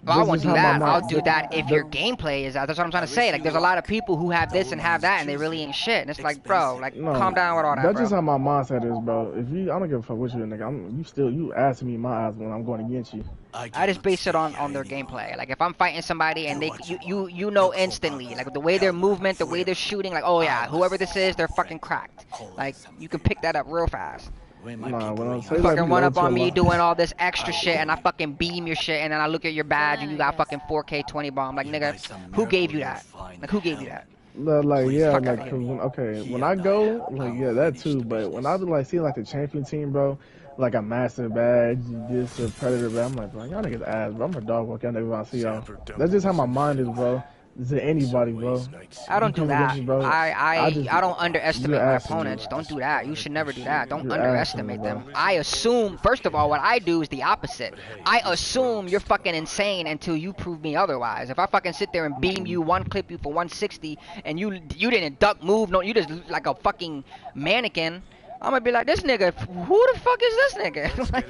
Well, I won't do that. I'll do that if your gameplay is out. That's what I'm trying to say. Like, there's a lot of people who have this and have that, and they really ain't shit. And it's like, bro, like, calm down with all that, That's bro. just how my mindset is, bro. I don't give a fuck what you, nigga. You asking me in my eyes when I'm going against you. I just base it on their gameplay. Like, if I'm fighting somebody and you know instantly, like the way their movement, the way they're shooting, like, oh yeah, whoever this is, they're fucking cracked. Like, you can pick that up real fast. Nah, when I'm You fucking run up on me doing all this extra shit, and I fucking beam your shit, and then I look at your badge, and you got fucking 4K 20 bomb. Like, nigga, who gave you that? Like, who gave you that? Like, yeah, like, when I go, like, yeah, that too, but when I like see like the champion team, bro, like a master badge, this a predator, bro, I'm like, bro, y'all niggas ass, bro. I'm a dog walk, y'all niggas when I see y'all. That's just how my mind is, bro. To anybody, bro. I don't do that. Me, bro, I don't underestimate my opponents. Don't do that. You should never do that. Don't underestimate them. I assume, first of all, what I do is the opposite. I assume you're fucking insane until you prove me otherwise. If I fucking sit there and beam you, one clip you for 160, and you didn't duck move, no, you just like a fucking mannequin, I'm gonna be like, this nigga, who the fuck is this nigga? Like,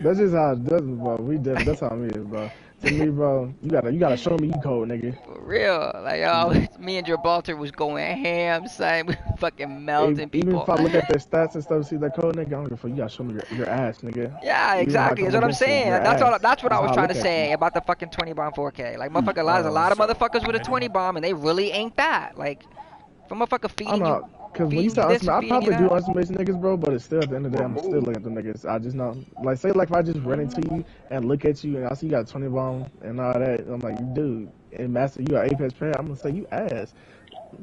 that's just how it does, bro. That's how it is, bro. To me, bro, you gotta show me you cold, nigga. For real, like yo, me and Gibraltar was going ham, son. We fucking melting people. Even if I look at their stats and stuff, see that code, nigga, I don't give a fuck. You gotta show me your ass, nigga. Yeah, exactly. That's what I'm saying. That's what I was trying to say about the fucking 20 bomb 4K. Like, motherfucker, there's a lot of motherfuckers with a 20 bomb, and they really ain't that. Like, if a motherfucker feeding you. Cause when you start underestimating, I probably do underestimate niggas, bro, but it's still at the end of the day, I'm still looking at them niggas. I just know, like, say, like, if I just run into you and look at you and I see you got a 20 bomb and all that, I'm like, dude, and master, you got Apex player, I'm gonna say you ass.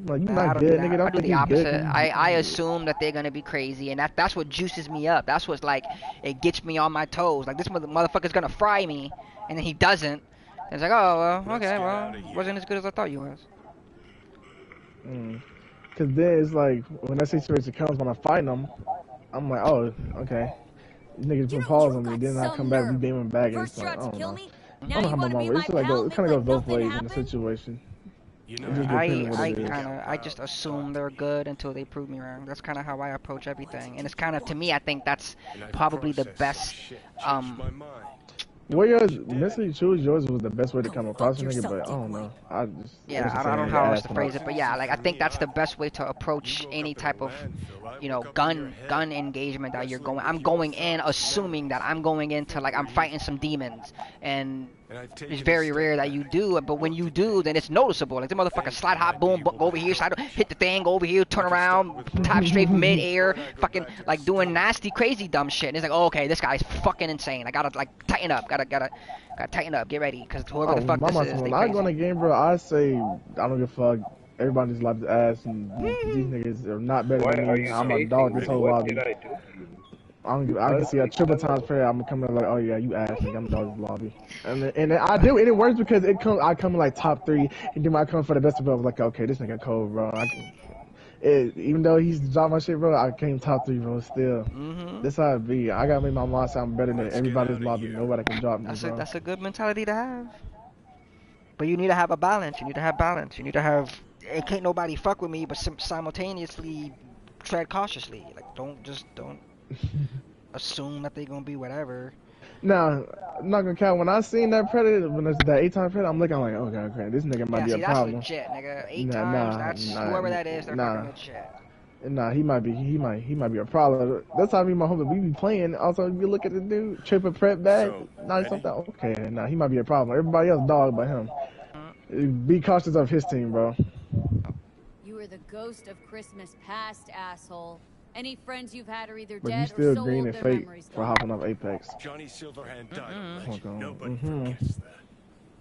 Like, you not good, nigga. I do the opposite. I assume that they're gonna be crazy, and that's what juices me up. That's what's like, it gets me on my toes. Like, this motherfucker's gonna fry me, and then he doesn't. And it's like, oh, well, okay, well, wasn't as good as I thought you was. Cause then it's like, when that situation comes, when I'm fighting them, I'm like, oh, okay. These niggas put pause on me, then I come back, we beam him back, and it's like, I don't know. I don't know how my mom works. It's like it kind of goes both ways in the situation. You It know, just depends on what I it is. kind of, I just assume they're good until they prove me wrong. That's kind of how I approach everything, and it's kind of, to me, I think that's probably the best. Well, yours, mentally choose yours was the best way to come across a nigga, but I don't know. Yeah, I don't know how else to phrase it, but yeah, like I think that's the best way to approach any type of, you know, gun engagement that you're going. I'm going in assuming that I'm going into like I'm fighting some demons, and it's very rare that you do. But when you do, then it's noticeable. Like the motherfucker slide hop, boom, go over here, slide, hit the thing, go over here, turn around, top straight mid air, fucking like doing nasty, crazy, dumb shit. And it's like, oh, okay, this guy's fucking insane. I gotta like tighten up, gotta tighten up, get ready, because whoever the fuck this is, they when I go in crazy. a game, bro, I say I don't give a fuck. Everybody's life is ass, and these niggas are not better Why than are me. you I'm a dog this chasing whole me? What lobby. did I do to you? I can see a triple times prayer. I'm coming like, oh yeah, you ass nigga. I'm dog this lobby, and I do, and it works because I come in like top 3, and then when I come for the best of both. Like, okay, this nigga cold, bro. Even though he's dropped my shit, bro, I came top 3, bro. Still, that's how it be. I gotta make my mom sound better than everybody's lobby. Nobody can drop me, bro. That's a good mentality to have. But you need to have a balance. You need to have balance. You need to have. It can't nobody fuck with me, but simultaneously tread cautiously. Like don't assume that they're gonna be whatever. Nah, I'm not gonna count. When I seen that Predator, when it's that 8-time Predator, I'm looking, I'm like, okay, this nigga might be a problem. That's legit, nigga. 8 times. That's whoever that is. They're fucking legit. Nah, he might be a problem. That's how me and my homie we be playing. Also, you look at the dude, triple prep back, something. Okay, nah, he might be a problem. Everybody else dog but him. Be cautious of his team, bro. You are the ghost of Christmas past, asshole. Any friends you've had are either But dead you still or so green old and their fake memories for gone. hopping off Apex. Johnny Silverhand died of Hold on. Nobody forgets that.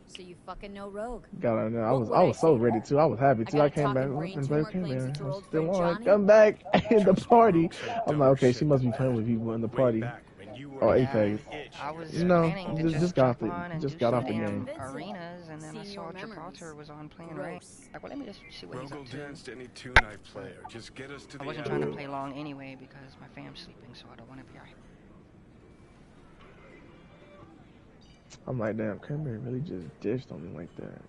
So you fucking know Rogue. God, I was so ready too. I was happy too. I came back. Still on. Come back in the party. I'm like, okay, she must be playing with people in the party. Oh, Apex. I was No, planning to just got the off the game. arenas, and then I saw Gibraltar was on playing right. Like, well, let me just see what he's up to. Dance to any tune I play, or just get us to the I wasn't trying to play long anyway because my fam's sleeping, so I don't want to be out. I'm like, damn, Cranberry really just dished on me like that.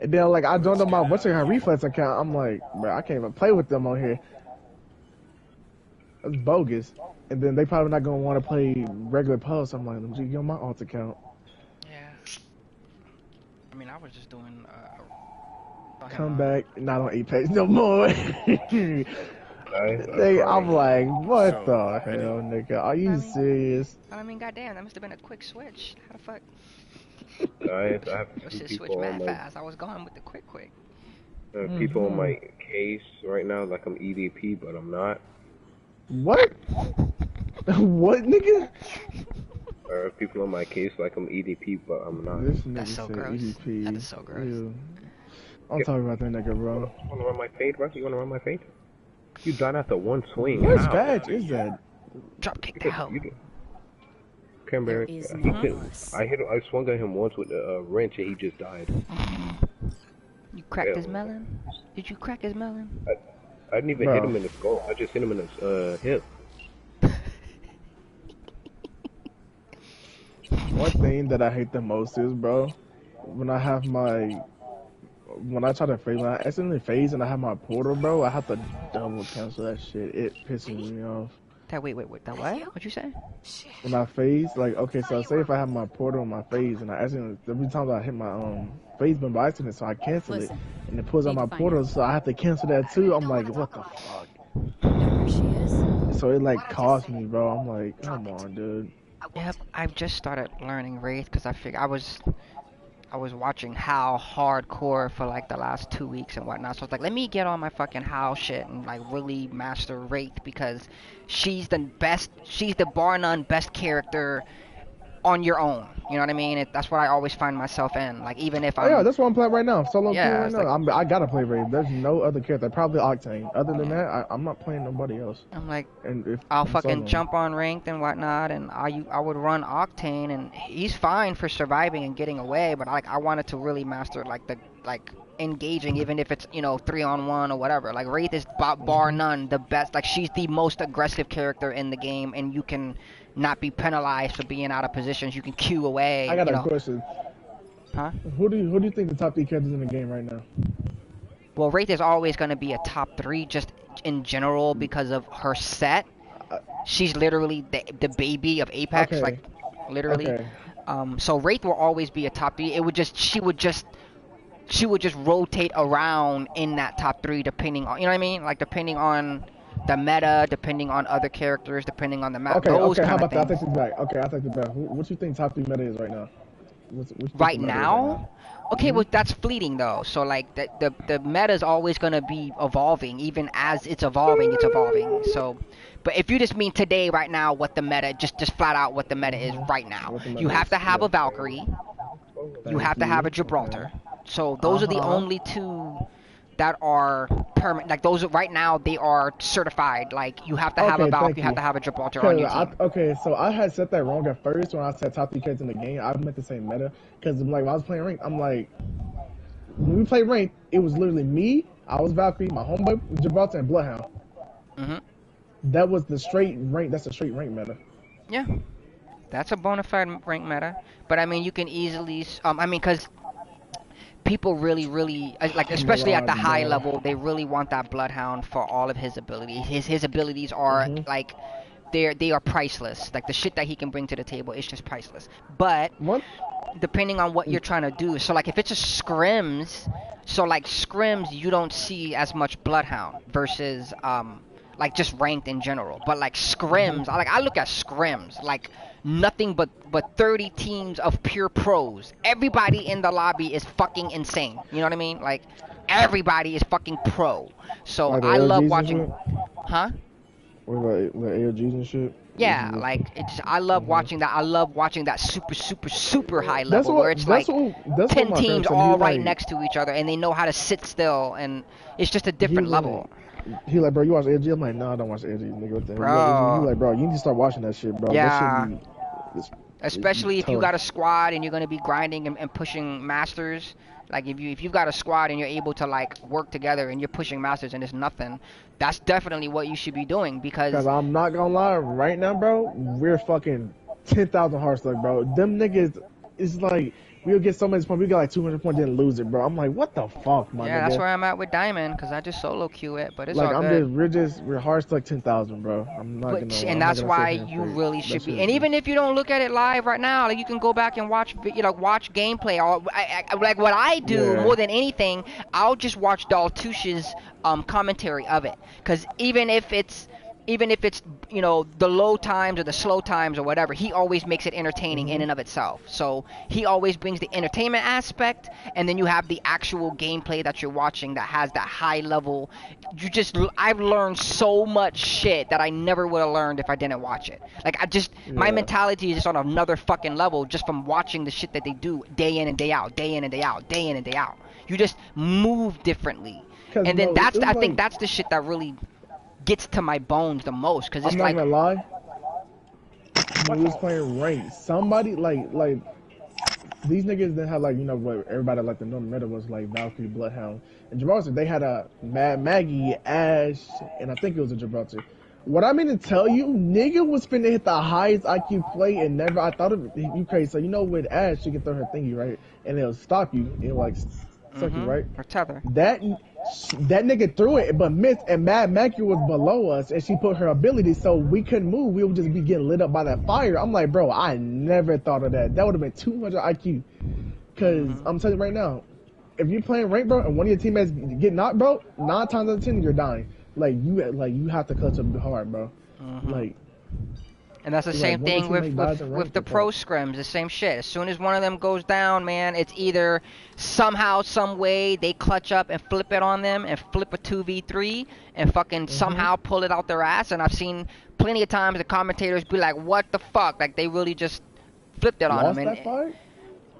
And then, like, I joined on my Reflex account. I'm like, bro, I can't even play with them on here. That's bogus. And then they probably not gonna want to play regular posts. I'm like, let me get on my alt account. Yeah. I mean, I was just doing. Come back, not on Apex no more. I'm like, what the hell, nigga? Are you serious? I mean, goddamn, that must have been a quick switch. How the fuck? I have Your two shit people switched on mad my fast. I was going with the quick. people on my case right now, like I'm EDP, but I'm not. What? What, nigga? People on my case like I'm EDP, but I'm not. This nigga That's so said gross. EDP. That is so gross. Ew. I'm talking about that nigga, bro. You wanna run my fade, bro? You wanna run my fade? You died after one swing. Which How? badge is that? Drop kick the hell. Cranberry. I swung at him once with a wrench and he just died. You cracked his melon? Did you crack his melon? I didn't even hit him in the skull. I just hit him in his hip. One thing that I hate the most is, bro, when I try to phase, when I accidentally phase and I have my portal, bro, I have to double cancel that shit. It pisses me off. Wait, that what? What'd you say? When I phase, like, okay, so say if I have my portal on my phase and I accidentally, every time I hit my phase button by accident, so I cancel it, and it pulls out my portal, so I have to cancel that too. I'm like, what the fuck? So it like cost me, bro. I'm like, come on, dude. Yep, I've just started learning Wraith because I figured I was watching HAL hardcore for like the last 2 weeks and whatnot. So I was like, let me get on my fucking HAL shit and like really master Wraith because she's the bar none best character on your own. You know what I mean? That's what I always find myself in. Like even if I'm... yeah, that's what I'm playing right now. Solo queue right now. Like, I gotta play Wraith. There's no other character. Probably Octane. Other than that, I'm not playing nobody else. I'm like, and I'll fucking jump on ranked and whatnot, and I would run Octane, and he's fine for surviving and getting away, but I wanted to really master like engaging, even if it's 3-on-1 or whatever. Like Wraith is bar none the best. Like she's the most aggressive character in the game, and you can not be penalized for being out of positions. You can queue away. I got a question. Huh? Who do you think the top 3 characters in the game right now? Well, Wraith is always going to be a top 3 just in general because of her set. She's literally the baby of Apex, okay. like literally. Okay. So Wraith will always be a top 3. She would just rotate around in that top 3 depending on, you know what I mean? Like depending on the meta, depending on other characters, depending on the map. Okay, those how kind about of that? things. I take it back. What you think top 3 meta is right now? Right now? Okay, well that's fleeting though. So like the meta is always gonna be evolving, even as it's evolving. So, but if you just mean today, right now, what the meta, just flat out what the meta is right now, you have to have a Valkyrie, you have to have a Gibraltar. So those are the only 2 that are permanent. Like those right now, they are certified. Like you have to have a Valkyrie, you have to have a Gibraltar on your team. Okay, so I had said that wrong at first when I said top 3 characters in the game. I meant to say meta because like when I was playing ranked, I'm like, when we played ranked, it was literally me. I was Valkyrie, my homeboy Gibraltar, and Bloodhound. That was the straight rank. That's a straight rank meta. Yeah, that's a bona fide rank meta. But I mean, you can easily. Because people really, like, especially at the high level, they really want that Bloodhound for all of his abilities. His abilities are like, they are priceless. Like the shit that he can bring to the table is just priceless. But depending on what you're trying to do, so like if it's a scrims, you don't see as much Bloodhound versus like just ranked in general. But like scrims, I look at scrims like nothing but 30 teams of pure pros. Everybody in the lobby is fucking insane. You know what I mean? Like everybody is fucking pro. So like I love watching. Huh? What about AOGs and shit? Yeah, like I love watching that. I love watching that super high level where it's like 10 teams all right next to each other and they know how to sit still, and it's just a different level. He like, bro, you watch AOG? I'm like, no, I don't watch AOG, nigga. What the Bro. He like, bro, you need to start watching that shit, bro. Yeah. That shit especially if you got a squad and you're gonna be grinding and pushing masters. Like if you've got a squad and you're able to like work together and you're pushing masters and it's nothing, that's definitely what you should be doing because I'm not gonna lie, right now, bro, we're fucking 10,000 hearts stuck, bro. Them niggas is like, we'll get so many points, we got like 200 points, didn't lose it, bro. I'm like, what the fuck, my nigga? Yeah, that's where I'm at with Diamond because I just solo queue it, but it's all good. We're hard stuck 10,000, bro. I'm not gonna. And that's why you really should be. And even if you don't look at it live right now, like you can go back and watch gameplay. Or like what I do more than anything, I'll just watch Daltush's commentary of it, because even if it's the low times or the slow times or whatever, he always makes it entertaining in and of itself. So he always brings the entertainment aspect, and then you have the actual gameplay that you're watching that has that high level. I've learned so much shit that I never would have learned if I didn't watch it. Like my mentality is just on another fucking level just from watching the shit that they do day in and day out, day in and day out, day in and day out. You just move differently, and then I think that's the shit that really gets to my bones the most, because it's I'm not gonna lie. When we was playing ranked, somebody like these niggas didn't have like, what everybody like the normal meta was like Valkyrie, Bloodhound, and Gibraltar. They had a Maggie, Ash, and I think it was a Gibraltar. What I mean to tell you, nigga was finna hit the highest IQ play and never. I thought of you crazy. So with Ash, she can throw her thingy right, and it'll stop you. It'll like suck you right. Or tether. That nigga threw it, but missed, and Mad Maggie was below us, and she put her ability, so we couldn't move. We would just be getting lit up by that fire. I'm like, bro, I never thought of that. That would have been 200 IQ. Because I'm telling you right now, if you're playing rank, bro, and one of your teammates get knocked, bro, 9 times out of 10, you're dying. You have to clutch up hard, bro. And that's the same thing with the pro scrims, the same shit. As soon as one of them goes down, man, it's either somehow, some way, they clutch up and flip it on them and flip a 2v3 and fucking somehow pull it out their ass. And I've seen plenty of times the commentators be like, what the fuck? Like, they really just flipped it on them. That fight?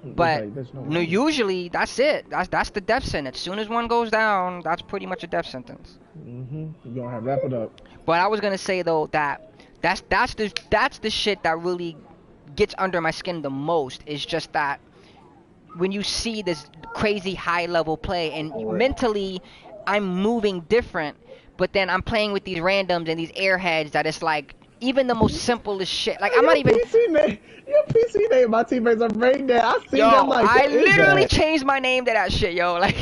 But usually, that's it. That's the death sentence. As soon as one goes down, that's pretty much a death sentence. You're gonna have to wrap it up. But I was gonna say, though, that that's the shit that really gets under my skin the most, is just that when you see this crazy high level play, and mentally I'm moving different, but then I'm playing with these randoms and these airheads that it's like even the most simplest shit. Like I'm not even. Your PC name, my teammates are brain dead. I see Yo, them like, I who is literally that? changed my name to that shit, yo. Like.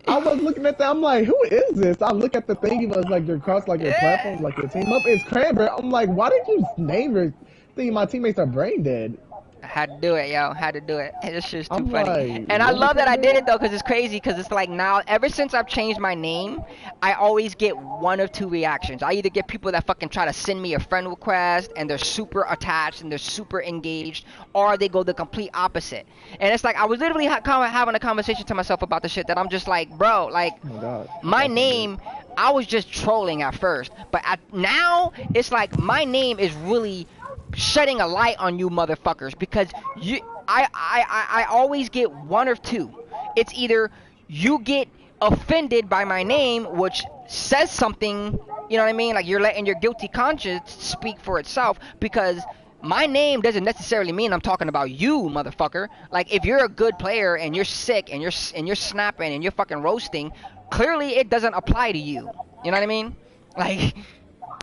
I was looking at that. I'm like, who is this? I look at the thing. It was like your cross, like your platform, like your team up. It's Cranberry. I'm like, why did you name your thing? My teammates are brain dead. I had to do it, yo. Had to do it. This shit's too I'm funny. like, And I what love that I did Cranberry? it though, cause it's crazy. Cause it's like now, ever since I've changed my name, I always get one of two reactions. I either get people that fucking try to send me a friend request and they're super attached and they're super engaged, or they go the complete opposite. And it's like I was literally having a conversation to myself about the shit that I'm just like, bro, like Oh my God. my name. I was just trolling at first, but now it's like my name is really shedding a light on you motherfuckers, because I always get one of two. It's either you get offended by my name, which says something, you know what I mean? Like you're letting your guilty conscience speak for itself, because my name doesn't necessarily mean I'm talking about you, motherfucker. Like if you're a good player and you're sick and you're snapping and you're fucking roasting, clearly it doesn't apply to you. You know what I mean? Like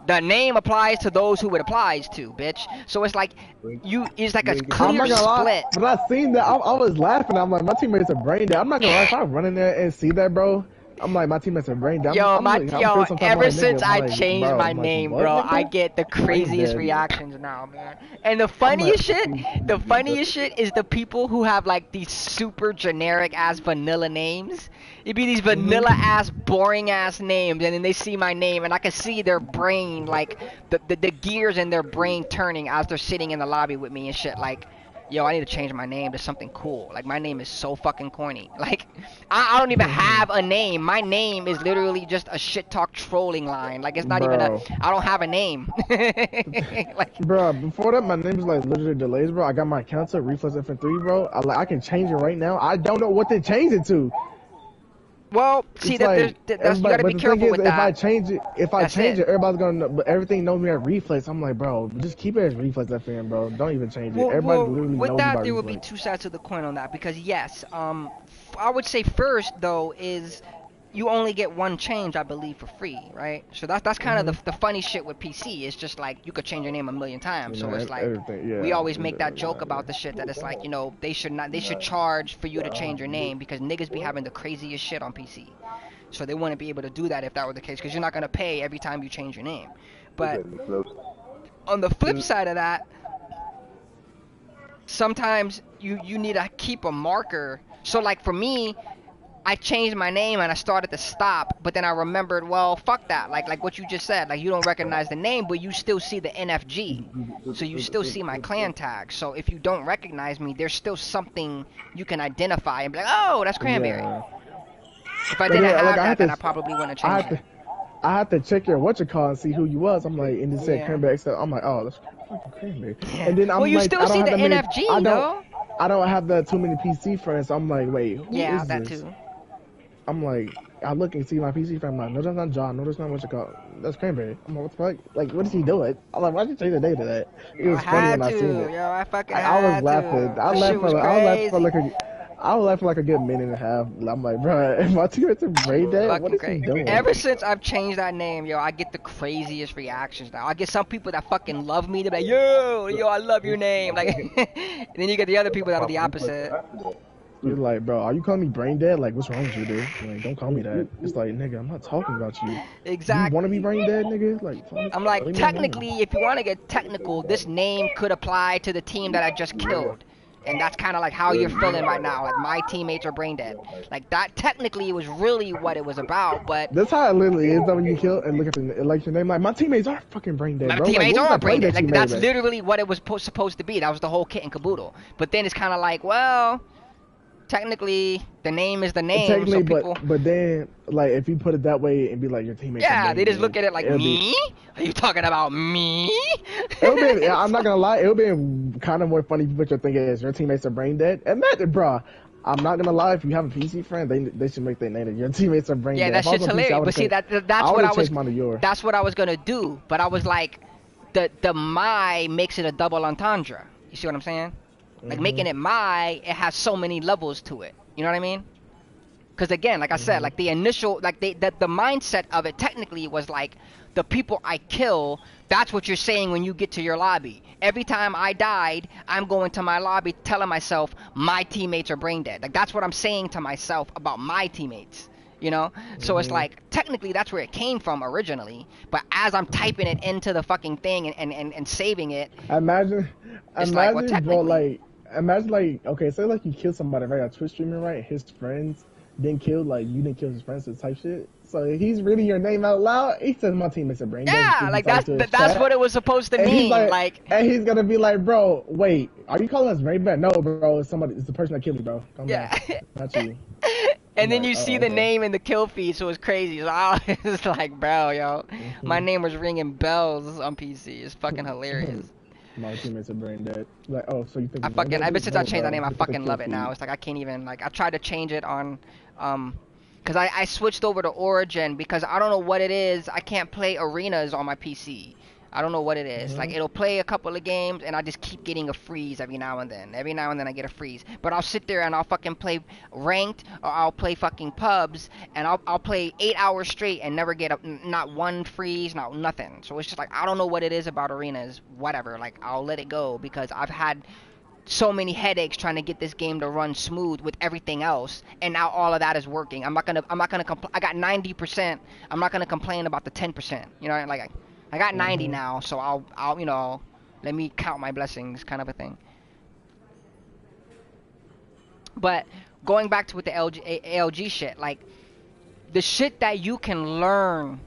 the name applies to those who it applies to, bitch. So it's like it's like a I'm clear not gonna lie, split. but I seen that. I was laughing. I'm like, my teammates are brain dead. I'm not gonna lie. If I run in there and see that, bro, I'm like, my teammates are brain dead. Yo, I'm feeling some type of ever like, since nigga, I like, changed bro, my I'm like, name, what, bro, nigga? I get the Brain craziest dead. reactions now, man. And the funniest shit is the people who have like these super generic ass vanilla names. It'd be these vanilla ass, boring ass names, and then they see my name, and I can see their brain, like the gears in their brain turning as they're sitting in the lobby with me and shit. Like, yo, I need to change my name to something cool. Like, my name is so fucking corny. Like, I don't even have a name. My name is literally just a shit talk trolling line. Like, it's not even I don't have a name. Like, bro, before that, my name was like literally delays, bro. I got my account to Reflex FN3, bro. I can change it right now. I don't know what to change it to. well, see, It's like, you gotta be careful with if that. I change it, it. everybody's gonna know, but everything knows me at Reflex. I'm like, bro, just keep it as Reflex FN, bro. Don't even change it. Everybody literally with knows that, about there would be Reflex. two sides to the coin on that, because yes, I would say first though is you only get one change, I believe, for free, right? So that's kind of the funny shit with PC. It's just like you could change your name a million times. So it's like we always make that joke about the shit that it's like, you know, they should charge for you to change your name, because niggas be having the craziest shit on PC. So they wouldn't be able to do that if that were the case, because you're not gonna pay every time you change your name. But on the flip side of that, sometimes you need to keep a marker. So like for me, I changed my name and I started to stop, but then I remembered, well, fuck that. Like what you just said, like you don't recognize the name, but you still see the NFG. So you still see my clan tag. So if you don't recognize me, there's still something you can identify and be like, oh, that's Cranberry. Yeah. If I didn't have that, then I probably wouldn't have changed it. I had to check your whatchamacallit and see who you was. I'm like, and it said Cranberry. So I'm like, oh, that's fucking Cranberry. And then I'm well, you like, still I don't see have the that many, NFG, though. I don't have that too many PC friends. So I'm like, wait, who is that this? too. I'm like, I look and see my PC friend. I'm like, no, that's not John. No, that's not whatchamacallit. That's Cranberry. I'm like, what the fuck? Like, what is he doing? I'm like, why'd you change the name to that? It was funny when I seen it. Yo, I fucking I was laughing. I was laughing for like a good minute and a half. I'm like, bro, if my teammates are brain dead, what is he doing? Ever since I've changed that name, yo, I get the craziest reactions now. I get some people that fucking love me. They're like, yo, I love your name. Like, and then you get the other people that are the opposite. You're like, bro, are you calling me brain dead? Like, what's wrong with you, dude? Like, don't call me that. It's like, nigga, I'm not talking about you. Exactly. You want to be brain dead, nigga? Like, I'm like, technically, if you want to get technical, this name could apply to the team that I just killed. And that's kind of like how you're feeling right now. Like, my teammates are brain dead. Like, that technically was really what it was about, but... That's how it literally is, though, when you kill and look at the election name. Like, my teammates are fucking brain dead, bro. My teammates like, are brain dead. Like, that's made, literally what it was supposed to be. That was the whole kit and caboodle. But then it's kind of like, well... Technically, the name is the name. Technically, so people... but then, like, if you put it that way and be like, your teammates. Yeah, they just look at it like, me? Are you talking about me? I'm not gonna lie, it would be kind of more funny if you put your thing as your teammates are brain dead. And that, bro, I'm not gonna lie, if you have a PC friend, they should make their name. Your teammates are brain dead. Yeah, that shit's hilarious. But see, that's what I was gonna do. But I was like, the my makes it a double entendre. You see what I'm saying? Like making it it has so many levels to it. You know what I mean? Because again, like I said, like the initial, like the mindset of it technically was like the people I kill. That's what you're saying when you get to your lobby. Every time I died, I'm going to my lobby telling myself my teammates are brain dead. Like that's what I'm saying to myself about my teammates. You know? So it's like technically that's where it came from originally. But as I'm typing it into the fucking thing and saving it, Imagine, like, well, bro, like imagine like okay, say like you kill somebody, right? A Twitch streamer, right? His friends didn't kill, like you didn't kill his friends, this type shit. So he's reading your name out loud. He says my teammates are brain dead. Yeah, like that's what it was supposed to and mean. He's like, and he's gonna be like, bro, wait, are you calling us brain dead? No, bro, it's somebody. It's the person that killed me, bro. Calm down. Not you. And then you see the name in the kill feed, so it's crazy. So it's like, bro, yo, my name was ringing bells on PC. It's fucking hilarious. My teammates are brain dead. Like, oh, so you think ever since I changed that name, I fucking love it now. It's like I can't even, like, I tried to change it on, because I switched over to Origin because I don't know what it is. I can't play arenas on my PC. I don't know what it is. Like, it'll play a couple of games, and I just keep getting a freeze every now and then. Every now and then I get a freeze. But I'll sit there and I'll fucking play ranked, or I'll play fucking pubs, and I'll play 8 hours straight and never get not one freeze, not nothing. So it's just like, I don't know what it is about arenas. Whatever. Like, I'll let it go because I've had so many headaches trying to get this game to run smooth with everything else, and now all of that is working. I'm not gonna I got 90%. I'm not gonna complain about the 10%. You know, like I got 90 now, so I'll you know, let me count my blessings, kind of a thing. But going back to with the ALG shit, like the shit that you can learn,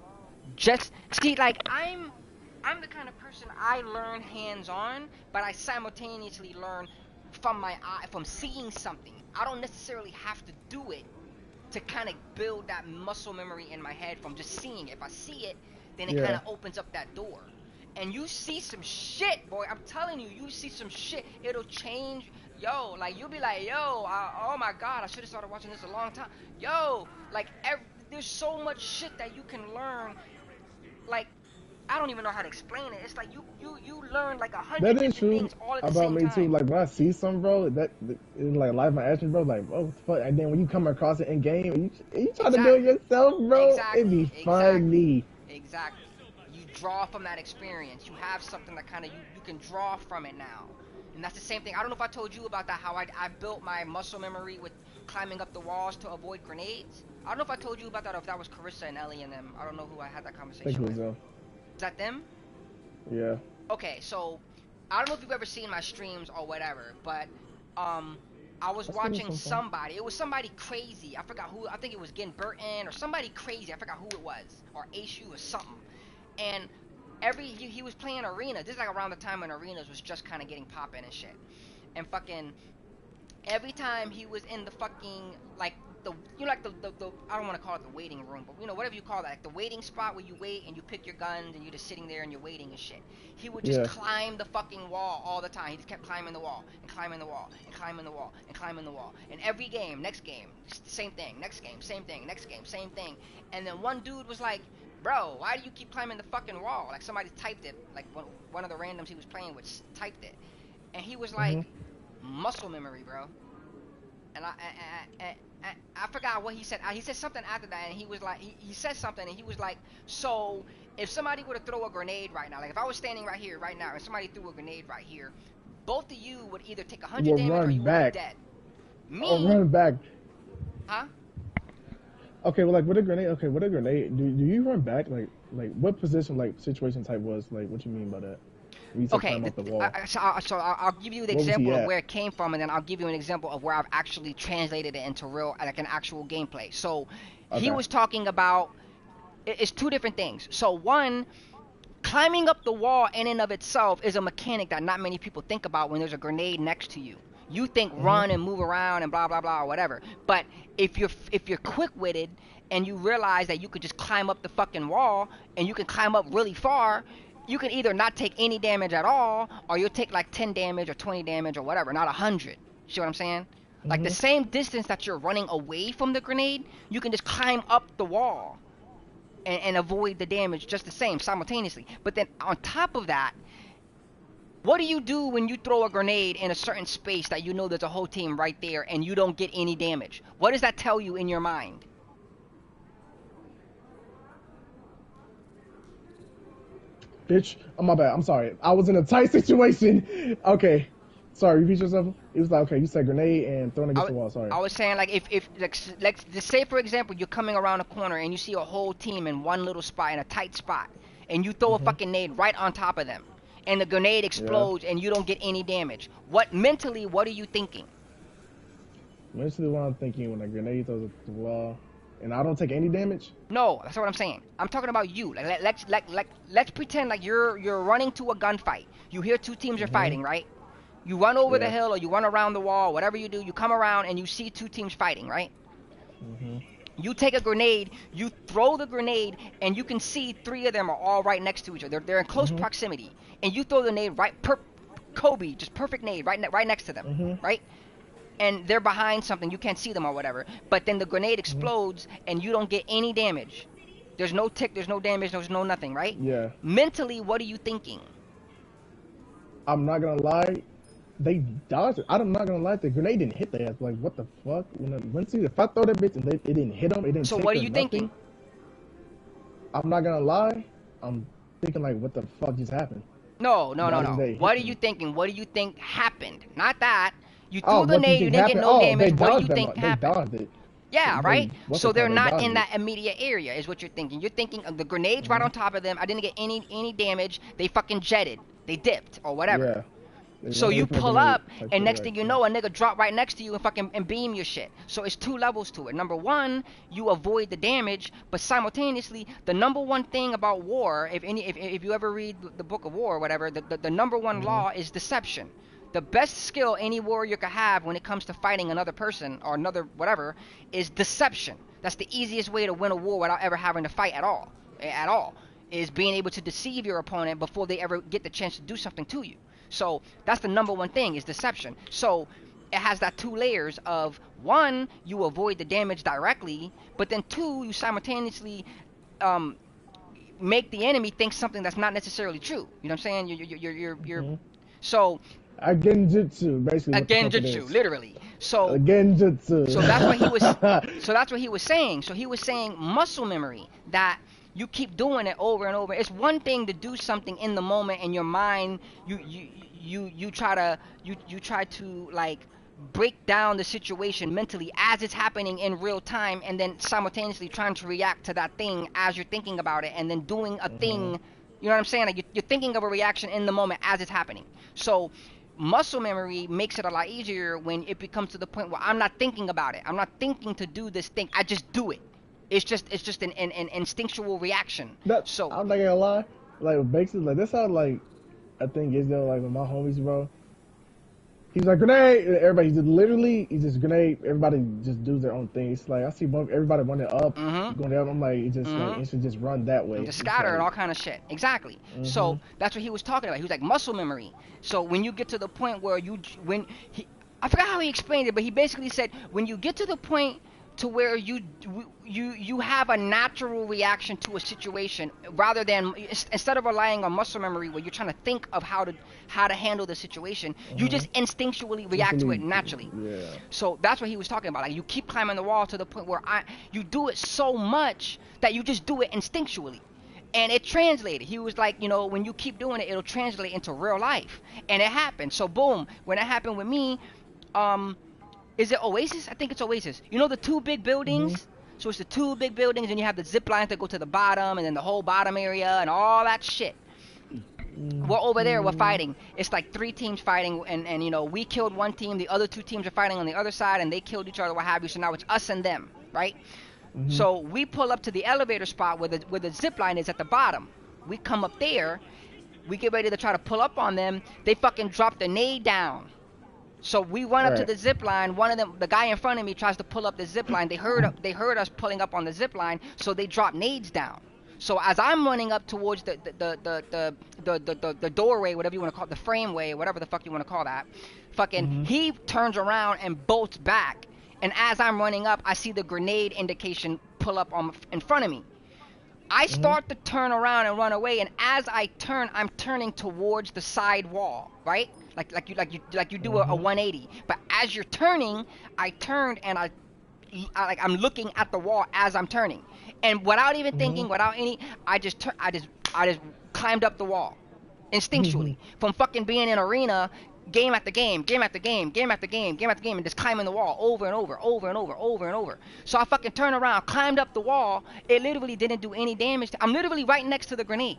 just see, like I'm the kind of person, I learn hands-on, but I simultaneously learn from my eye, from seeing something. I don't necessarily have to do it to kind of build that muscle memory in my head from just seeing it. If I see it, then it kind of opens up that door. And you see some shit, boy. I'm telling you, you see some shit. It'll change. Yo, like, you'll be like, yo, oh my God, I should have started watching this a long time. Yo, like, there's so much shit that you can learn. Like, I don't even know how to explain it. It's like you learn like 100 different things all at the same time. That is true about me too. Like when I see something, bro, that in like live my action, bro, like what the fuck? And then when you come across it in game, you try to do it yourself, bro. It'd be funny. Exactly. You draw from that experience. You have something that kind of you can draw from it now. And that's the same thing. I don't know if I told you about that. How I built my muscle memory with climbing up the walls to avoid grenades. I don't know if I told you about that or if that was Carissa and Ellie and them. I don't know who I had that conversation with. Is that them? Yeah. Okay, so I don't know if you've ever seen my streams or whatever, but I was watching somebody. It was somebody crazy. I forgot who. I think it was Gen Burton or somebody crazy. I forgot who it was, or Aishu or something. And he was playing arena. This is like around the time when arenas was just kind of getting poppin' and shit. And fucking every time he was in the fucking like the I don't want to call it the waiting room, but you know, whatever you call that, like the waiting spot where you wait and you pick your guns and you're just sitting there and you're waiting and shit. He would just climb the fucking wall all the time. He just kept climbing the wall and climbing the wall and climbing the wall and climbing the wall. And every game, next game, same thing. Next game, same thing. Next game, same thing. And then one dude was like, "Bro, why do you keep climbing the fucking wall?" Like somebody typed it, like one of the randoms he was playing with typed it, and he was like, "Muscle memory, bro." And I forgot what he said. He said something after that, and he was like, he said something, and he was like, so if somebody were to throw a grenade right now, like if I was standing right here, right now, and somebody threw a grenade right here, both of you would either take 100 damage or you would be dead. Me. Run back. Huh? Okay, well, like with a grenade, do you run back? Like what position, like situation type was, like what you mean by that? Okay, so I'll give you the example of where it came from, and then I'll give you an example of where I've actually translated it into real, like an actual gameplay. So he was talking about, it's two different things. So one, climbing up the wall in and of itself is a mechanic that not many people think about when there's a grenade next to you. You think run and move around and blah blah blah or whatever. But if you're quick-witted and you realize that you could just climb up the fucking wall and you can climb up really far, you can either not take any damage at all, or you'll take like 10 damage or 20 damage or whatever, not 100. See what I'm saying? Like the same distance that you're running away from the grenade, you can just climb up the wall and avoid the damage just the same simultaneously. But then on top of that, What do you do when you throw a grenade in a certain space that you know there's a whole team right there and you don't get any damage? What does that tell you in your mind? Bitch, oh my bad. I'm sorry. I was in a tight situation. Okay. Sorry, repeat yourself. It was like, okay, you said grenade and thrown against the wall. Sorry. I was saying, like, if like, let's just say, for example, you're coming around a corner and you see a whole team in one little spot, in a tight spot, and you throw a fucking nade right on top of them, and the grenade explodes and you don't get any damage. Mentally, what are you thinking? Mentally, what I'm thinking when a grenade throws at the wall, and I don't take any damage? No, that's what I'm saying. I'm talking about you. Let's pretend like you're running to a gunfight. You hear two teams are fighting, right? You run over the hill or you run around the wall, whatever you do, you come around and you see two teams fighting, right? You take a grenade, you throw the grenade, and you can see three of them are all right next to each other. They're in close proximity. And you throw the nade right, Kobe, just perfect nade, right next to them, right? And they're behind something, you can't see them or whatever. But then the grenade explodes and you don't get any damage. There's no tick, there's no damage, there's no nothing, right? Yeah. Mentally, what are you thinking? I'm not gonna lie. They dodged it. I'm not gonna lie, the grenade didn't hit their ass. Like, what the fuck? If I throw that bitch and it didn't hit them, it didn't. So what are you thinking? I'm not gonna lie. I'm thinking like, what the fuck just happened? No. What are you thinking? What do you think happened? Not that. You threw the nade, you didn't get no damage. What do you think happened? They dodged it. Yeah, right? So they're not in that immediate area, is what you're thinking. You're thinking of the grenades right on top of them. I didn't get any damage. They fucking jetted. They dipped or whatever. Yeah. So you pull up, and next thing you know, a nigga drop right next to you and beam your shit. So it's two levels to it. Number one, you avoid the damage, but simultaneously, the number one thing about war, if you ever read the Book of War or whatever, the number one law is deception. The best skill any warrior could have when it comes to fighting another person or another whatever is deception. That's the easiest way to win a war without ever having to fight at all. Is being able to deceive your opponent before they ever get the chance to do something to you. So that's the number one thing, is deception. So it has that two layers of, one, you avoid the damage directly, but then two, you simultaneously make the enemy think something that's not necessarily true. You know what I'm saying? You're so a genjutsu, basically. A genjutsu, literally. So a genjutsu. So that's what he was. So that's what he was saying. So he was saying muscle memory, that you keep doing it over and over. It's one thing to do something in the moment in your mind. You try to like break down the situation mentally as it's happening in real time, and then simultaneously trying to react to that thing as you're thinking about it, and then doing a thing. You know what I'm saying? Like you're thinking of a reaction in the moment as it's happening. So muscle memory makes it a lot easier when it becomes to the point where I'm not thinking about it. I'm not thinking to do this thing. I just do it. It's just an instinctual reaction. So I'm not gonna lie, like basically, like that's how like I think is though, like with my homies, bro. He's like grenade. Everybody just grenade. Everybody just does their own thing. It's like I see everybody running up, going down. I'm like, it just like it should just run that way. Just scatter and all kind of shit. Exactly. So that's what he was talking about. He was like muscle memory. So when you get to the point where I forgot how he explained it, but he basically said when you get to the point to where you have a natural reaction to a situation, rather than instead of relying on muscle memory where you're trying to think of how to handle the situation, you just instinctually react to it naturally. So that's what he was talking about. Like you keep climbing the wall to the point where you do it so much that you just do it instinctually. And it translated. He was like, when you keep doing it, it'll translate into real life. And it happened. So boom, when it happened with me, is it Oasis? I think it's Oasis. You know the two big buildings? So it's the two big buildings, and you have the zip lines that go to the bottom, and then the whole bottom area, and all that shit. We're over there, we're fighting. It's like three teams fighting, and we killed one team, the other two teams are fighting on the other side, and they killed each other, what have you, so now it's us and them, right? So we pull up to the elevator spot where the zip line is at the bottom. We come up there, we get ready to try to pull up on them, they fucking drop the nade down. So we run up to the zip line. One of them, the guy in front of me, tries to pull up the zip line. They heard us pulling up on the zip line, so they drop nades down. So as I'm running up towards the doorway, whatever you want to call it, the frameway, whatever the fuck you want to call that, fucking he turns around and bolts back. And as I'm running up, I see the grenade indication pull up in front of me. I start to turn around and run away, and as I turn, I'm turning towards the side wall, right? Like you do a 180. But as you're turning, I turned and I'm looking at the wall as I'm turning, and without even thinking, without any, I just climbed up the wall, instinctually, from fucking being in arena, game after game, game after game, game after game, game after game, and just climbing the wall over and over, over and over, over and over. So I fucking turned around, climbed up the wall. It literally didn't do any damage. I'm literally right next to the grenade,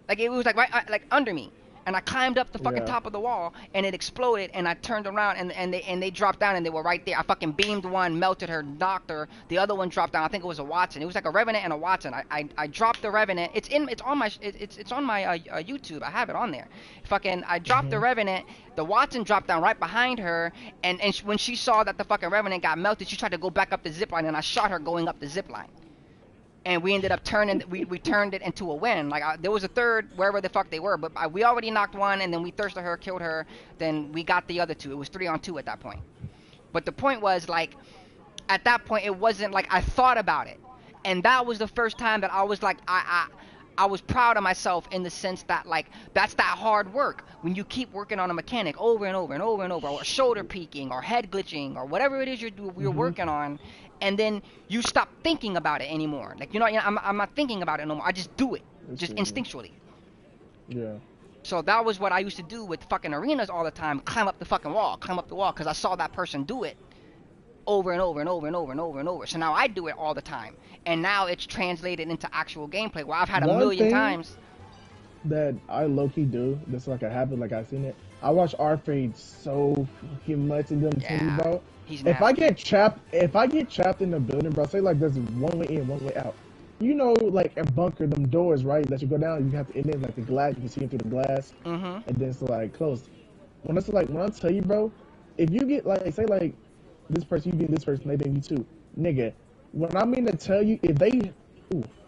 like it was like right like under me. And I climbed up the fucking top of the wall, and it exploded, and I turned around, and they dropped down, and they were right there. I fucking beamed one, melted her, knocked her. The other one dropped down. I think it was a Watson. It was like a Revenant and a Watson. I dropped the Revenant. It's on my YouTube. I have it on there. Fucking, I dropped the Revenant. The Watson dropped down right behind her, and when she saw that the fucking Revenant got melted, she tried to go back up the zip line, and I shot her going up the zip line. And we ended up turning, we turned it into a win. Like, there was a third, wherever the fuck they were, but we already knocked one, and then we thirsted her, killed her, then we got the other two. It was 3-on-2 at that point. But the point was, like, at that point, it wasn't like I thought about it. And that was the first time that I was like, I was proud of myself in the sense that, like, that's that hard work. When you keep working on a mechanic over and over and over and over, or shoulder peeking, or head glitching, or whatever it is you're working on, and then you stop thinking about it anymore. Like, I'm not thinking about it no more. I just do it, just instinctually. Yeah. So that was what I used to do with fucking arenas all the time. Climb up the fucking wall, because I saw that person do it over and over and over and over and over and over. So now I do it all the time. And now it's translated into actual gameplay where I've had a million times. That I low-key do, that's like a habit, like I've seen it. I watch R-Fade so fucking much in them too, bro. If I get trapped in the building, bro, say like there's one way in, one way out. You know, like a bunker, them doors, right? That you go down, you have to end in like the glass, you can see it through the glass, and then it's like closed. When I tell you, bro, if you get like, say like this person, you get this person, they get you too, nigga. When I mean to tell you, if they,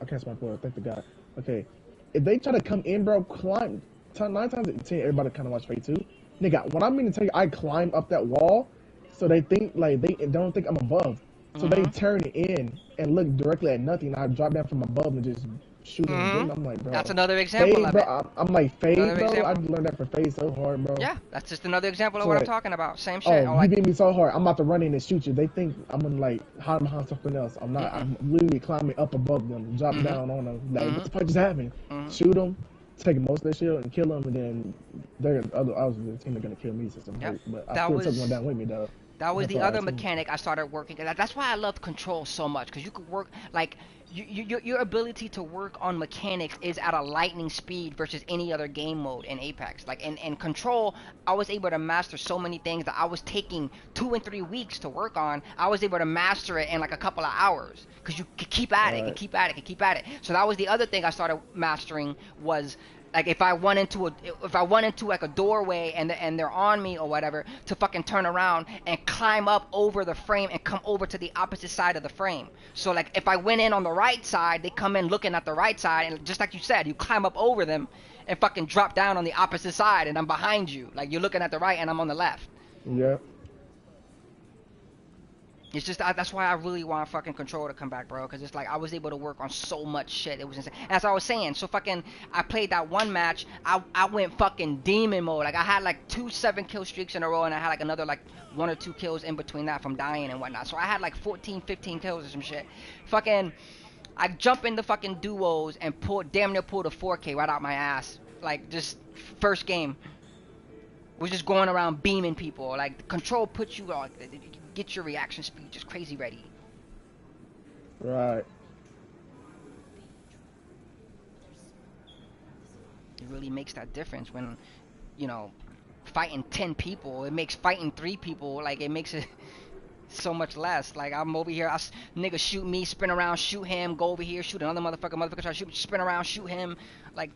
I can't my board, thank the God. Okay, if they try to come in, bro, climb. 9 times out of 10, everybody kind of watch Fate too, nigga. When I mean to tell you, I climb up that wall. So they think, like, they don't think I'm above. So they turn in and look directly at nothing. I drop down from above and just shoot them. I'm like, bro. That's another example of it. I'm like, Fade, bro. I learned that from Fade so hard, bro. Yeah, that's just another example of what I'm talking about. Same shit. Oh, you beat me so hard. I'm about to run in and shoot you. They think I'm gonna, like, hide behind something else. I'm not. I'm literally climbing up above them, drop down on them. Like, what the fuck just happened? Shoot them, take most of their shield, and kill them, and then the team are gonna kill me since I'm hurt. But I still took one down with me, though. That was the other mechanic I started working. That's why I love Control so much, because you could work, like, your ability to work on mechanics is at a lightning speed versus any other game mode in Apex. Like, in Control, I was able to master so many things that I was taking 2 and 3 weeks to work on. I was able to master it in like a couple of hours, because you could keep at it, keep at it. So that was the other thing I started mastering was, like, if I went into like a doorway and they're on me or whatever, to fucking turn around and climb up over the frame and come over to the opposite side of the frame. So, like, if I went in on the right side, they come in looking at the right side, and just like you said, you climb up over them and fucking drop down on the opposite side, and I'm behind you. Like, you're looking at the right and I'm on the left. Yeah. It's just, that's why I really want fucking Control to come back, bro. Because it's like, I was able to work on so much shit. It was insane. As I was saying, so fucking, I played that one match. I went fucking demon mode. Like, I had like 2 7-kill streaks in a row. And I had like another like 1 or 2 kills in between that from dying and whatnot. So I had like 14, 15 kills or some shit. Fucking, I jump into fucking duos and damn near pulled a 4K right out my ass. Like, just first game. Was just going around beaming people. Like, Control puts you on. Get your reaction speed just crazy ready. Right. It really makes that difference when, you know, fighting 10 people. It makes fighting 3 people, like, it makes it so much less. Like, I'm over here, nigga shoot me, spin around, shoot him, go over here, shoot another motherfucker try to shoot me, spin around, shoot him. Like,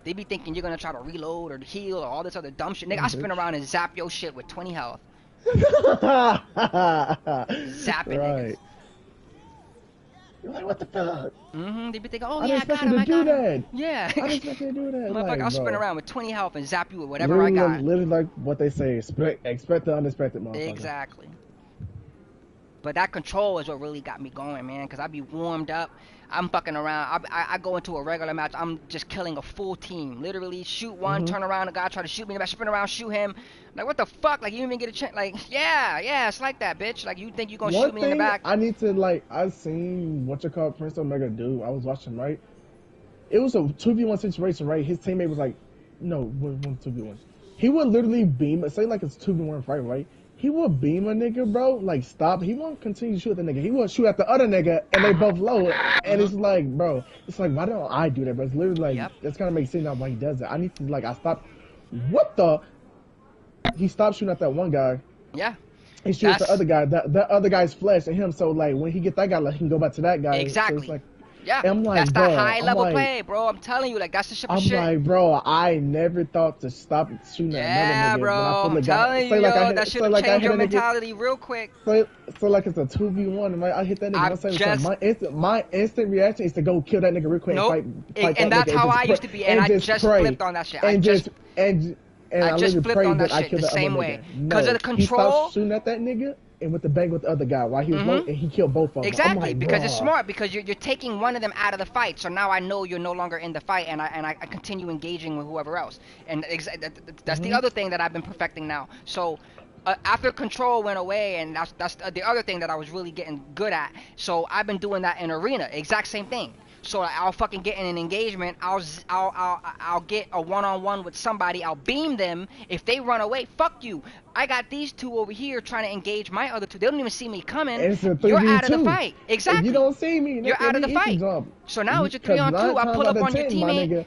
they be thinking you're gonna try to reload or heal or all this other dumb shit. Nigga, I spin around and zap your shit with 20 health. Zapping niggas. You're like, what the fuck? They be thinking, oh I yeah, I got him, I got him. Yeah. I didn't expect you to do that. Motherfucker, Like, I'll spin around with 20 health and zap you with whatever I got. Literally like what they say, expect the unexpected, motherfucker. Exactly. But that Control is what really got me going, man, because I be warmed up. I'm fucking around. I go into a regular match. I'm just killing a full team. Literally, shoot one, turn around, a guy try to shoot me, I spin around, shoot him. Like, what the fuck? Like, you didn't even get a chance. Like, yeah, it's like that, bitch. Like, you think you gonna shoot me in the back? I need to, like, I seen what you call Prince Omega do. I was watching, right? It was a 2v1 situation, right? His teammate was like, no, 2v1. He would literally beam, say like it's 2v1 fight, right? He would beam a nigga, bro, like stop. He won't continue to shoot at the nigga. He will shoot at the other nigga, and they both low. And it's like, bro, it's like, why don't I do that? But it's literally like, that's kind of makes sense now why he does it. I need to, like, I stopped. What the? He stopped shooting at that one guy. Yeah. He shoots at the other guy. That other guy's flesh at him. So like, when he get that guy, like, he can go back to that guy. Exactly. So it's like, yeah, I'm like, that's bro, that high level like, play, bro. I'm telling you, like, that's the shit. I'm like, bro, I never thought to stop shooting at another nigga. Bro, I'm telling you, that should have changed your mentality real quick. So like it's a 2v1, and I hit that nigga. My instant reaction is to go kill that nigga real quick. Nope. And that's how I used to be, and I just flipped on that shit. I just flipped on that shit the same way. Because of the control. He stopped shooting at that nigga and with the bang with the other guy while he was low, and he killed both of them. Exactly, like, because it's smart, because you're taking one of them out of the fight, so now I know you're no longer in the fight, and I continue engaging with whoever else. And that's the other thing that I've been perfecting now. So after control went away, and that's the other thing that I was really getting good at. So I've been doing that in arena, exact same thing. So I'll fucking get in an engagement. I'll get a one-on-one with somebody. I'll beam them. If they run away, fuck you. I got these two over here trying to engage my other two. They don't even see me coming. You're out of the fight. Exactly. If you don't see me, you're out of the fight. So now it's your 3-on-2. I pull up on your teammate.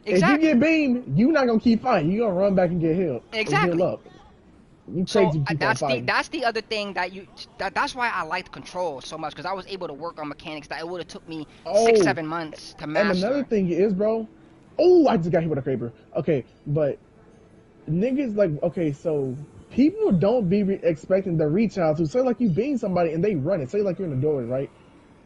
Exactly. If you get beamed, you're not gonna keep fighting. You're gonna run back and get healed. Exactly. Heal up. So that's the other thing that's why I liked control so much, because I was able to work on mechanics that it would have took me 6-7 months to master. And another thing is, bro, I just got hit with a creeper. Okay, but niggas like, okay, so people don't be expecting the reach out to say like you being somebody and they run it. Say like you're in the doorway, right?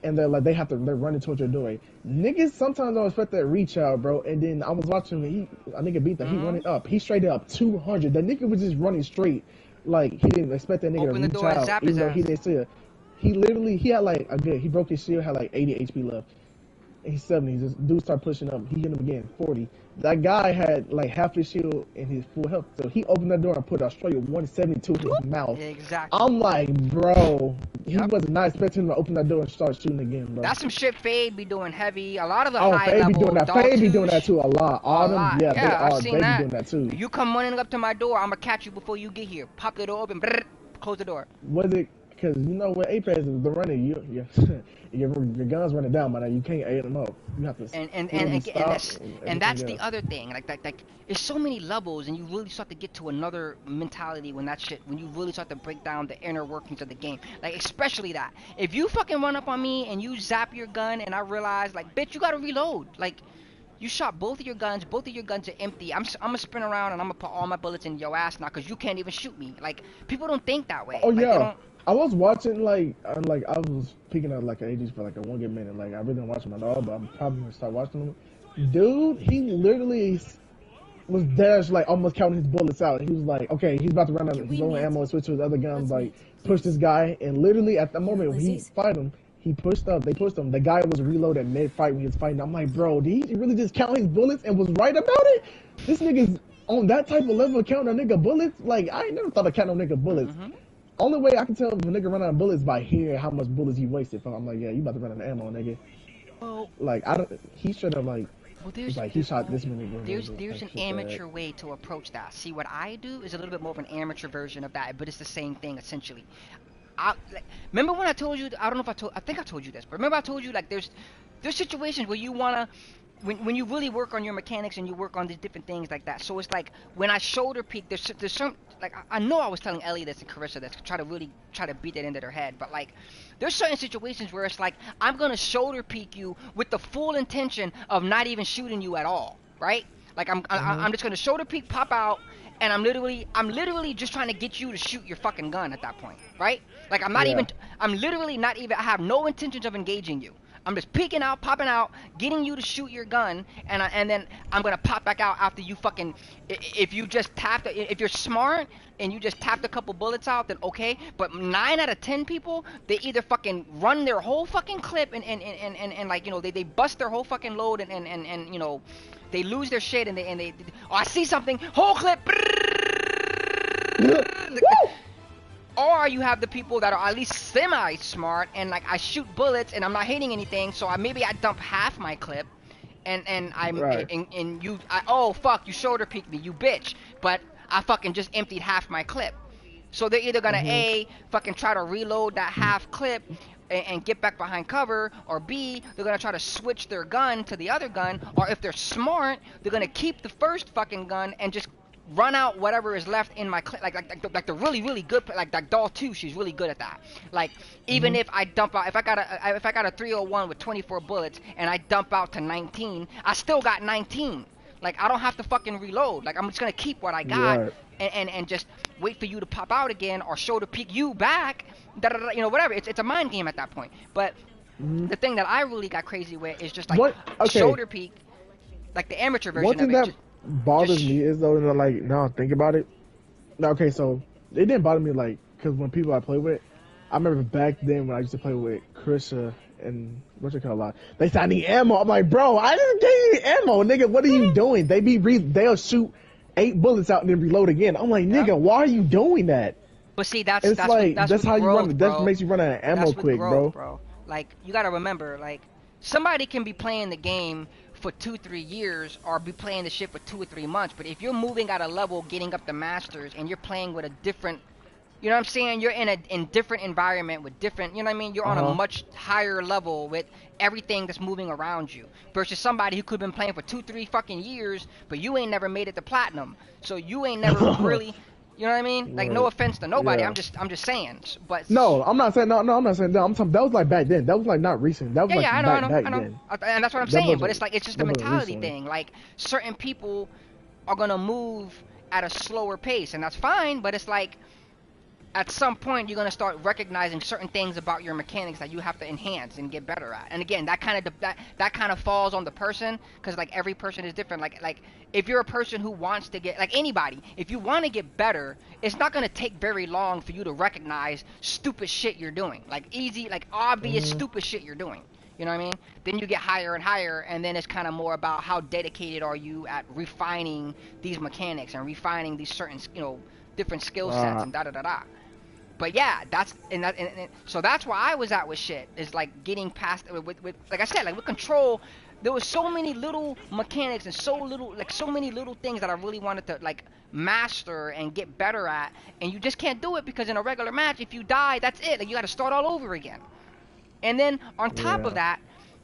And they're like they're running towards your doorway. Niggas sometimes don't expect that reach out, bro. And then I was watching a nigga beat that. He running up. He straight up 200. That nigga was just running straight. Like, he didn't expect that nigga to reach out, even though he didn't see it. He had like he broke his shield, had like 80 HP left. And he's 70. This dude started pushing up. He hit him again, 40. That guy had like half his shield and his full health. So he opened that door and put Australia 172 in his mouth. Exactly. I'm like, bro, he was not expecting him to open that door and start shooting again, bro. That's some shit Fade be doing heavy. A lot of the high level Fade be doing that too a lot. All them, yeah, they be doing that too. You come running up to my door, I'm gonna catch you before you get here. Pop the door open, brrr, close the door. Was it? Because you know what Apex is the running, your guns running down, but you can't aid them up. You have to. And that's the other thing. Like, there's so many levels, and you really start to get to another mentality when you really start to break down the inner workings of the game. Like, especially that. If you fucking run up on me and you zap your gun, and I realize, like, bitch, you gotta reload. Like, you shot both of your guns are empty. I'm gonna spin around and I'm gonna put all my bullets in your ass now, because you can't even shoot me. Like, people don't think that way. Oh, like, yeah. I was watching, I was picking up, like, ages for, like, a 1 good minute. Like, I really didn't watch him at all, but I'm probably gonna start watching him. Dude, he literally was dash, like, almost counting his bullets out. He was like, okay, he's about to run out of his own ammo and switch to his other guns, like, push this guy. And literally, at the moment when he fight him, he pushed up. They pushed him. The guy was reloaded mid-fight when he was fighting. I'm like, bro, did he really just count his bullets and was right about it? This nigga's on that type of level of counting a nigga bullets? Like, I ain't never thought of counting a nigga bullets. Only way I can tell if a nigga run out of bullets by hearing how much bullets he wasted. I'm like, yeah, you about to run out of ammo, nigga. Well, like, he should have, like, he shot this many guns. There's an amateur way to approach that. See, what I do is a little bit more of an amateur version of that, but it's the same thing, essentially. Remember when I told you, I think I told you this, but remember I told you, like, there's situations where you wanna, when you really work on your mechanics and you work on these different things like that. So it's like, when I shoulder peek, there's some, like, I know I was telling Ellie this and Carissa this, try to beat that into their head, but, like, there's certain situations where it's like, I'm gonna shoulder peek you with the full intention of not even shooting you at all, right? Like, I'm just gonna shoulder peek, pop out, and I'm literally just trying to get you to shoot your fucking gun at that point, right? Like, I'm literally not even, I have no intentions of engaging you. I'm just peeking out, popping out, getting you to shoot your gun, and then I'm gonna pop back out after you fucking. If you just tapped, if you're smart and you just tapped a couple bullets out, then okay. But 9 out of 10 people, they either fucking run their whole fucking clip and like, you know, they bust their whole fucking load and you know, they lose their shit and they oh, I see something, whole clip. Or you have the people that are at least semi-smart and like I shoot bullets and I'm not hitting anything, so maybe I dump half my clip, and I'm Right. and you oh fuck, you shoulder peeked me, you bitch, but I fucking just emptied half my clip. So they're either gonna A, fucking try to reload that half clip and get back behind cover, or B, they're gonna try to switch their gun to the other gun, or if they're smart, they're gonna keep the first fucking gun and just run out whatever is left in my clip, like the really good, like Doll 2, she's really good at that. Like even if I dump out, if I got a 301 with 24 bullets and I dump out to 19, I still got 19. Like I don't have to fucking reload. Like I'm just gonna keep what I got. Right. And just wait for you to pop out again or shoulder peek you back, you know, whatever. It's a mind game at that point. But the thing that I really got crazy with is just like shoulder peek, like the amateur version One thing of it. that bothers me is though, you know, like now think about it. Now, okay, so it didn't bother me like because when people I play with, I remember back then when I used to play with Krisha and what's it called a lot. They said I need ammo. I'm like, bro, I didn't give you ammo, nigga. What are you doing? They'll shoot 8 bullets out and then reload again. I'm like, nigga, why are you doing that? But see, that's it's like that's how you growth, run. bro. That makes you run out of ammo That's with quick, growth, bro. Like you gotta remember, like somebody can be playing the game for 2-3 years or be playing the shit for 2 or 3 months, but if you're moving at a level, getting up the masters, and you're playing with a different, you know what I'm saying, you're in a different environment with different, you know what I mean, you're on a much higher level with everything that's moving around you versus somebody who could have been playing for 2-3 fucking years, but you ain't never made it to platinum, so you ain't never really, you know what I mean? Like, no offense to nobody. Yeah. I'm just saying. But no, I'm not saying no. I'm not saying that. I'm talking, that was like back then. That was like not recent. That was I back know. then. And that's what I'm That saying. But wasn't- it's just a that wasn't mentality recently. thing. Like certain people are gonna move at a slower pace, and that's fine. But it's like at some point you're gonna start recognizing certain things about your mechanics that you have to enhance and get better at. And again, that kind of falls on the person, because like every person is different. Like if you're a person who wants to get, like anybody, if you want to get better, it's not gonna take very long for you to recognize stupid shit you're doing, like easy, like obvious stupid shit you're doing. You know what I mean? Then you get higher and higher, and then it's kind of more about how dedicated are you at refining these mechanics and refining these certain, you know, different skill sets and da da da da. But yeah, so that's where I was at with shit, is like getting past with like I said, like with Control, there was so many little mechanics and so many little things that I really wanted to like master and get better at, and you just can't do it because in a regular match, if you die, that's it. Like you got to start all over again. And then on top of that,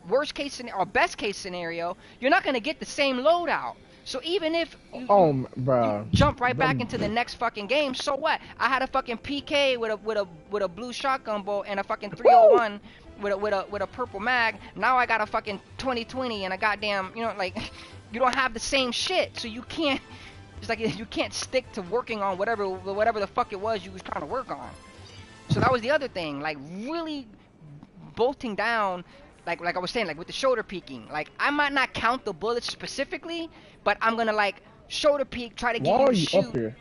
worst case scenario or best case scenario, you're not gonna get the same loadout. So even if you jump right back into the next fucking game, so what? I had a fucking PK with a blue shotgun bolt and a fucking 301 with a purple mag. Now I got a fucking 2020 and a goddamn, you know, like you don't have the same shit, so you can't. It's like you can't stick to working on whatever the fuck it was you was trying to work on. So that was the other thing, like really bolting down. Like I was saying, like with the shoulder peeking, like I might not count the bullets specifically, but I'm gonna like shoulder peek, try to get you to shoot,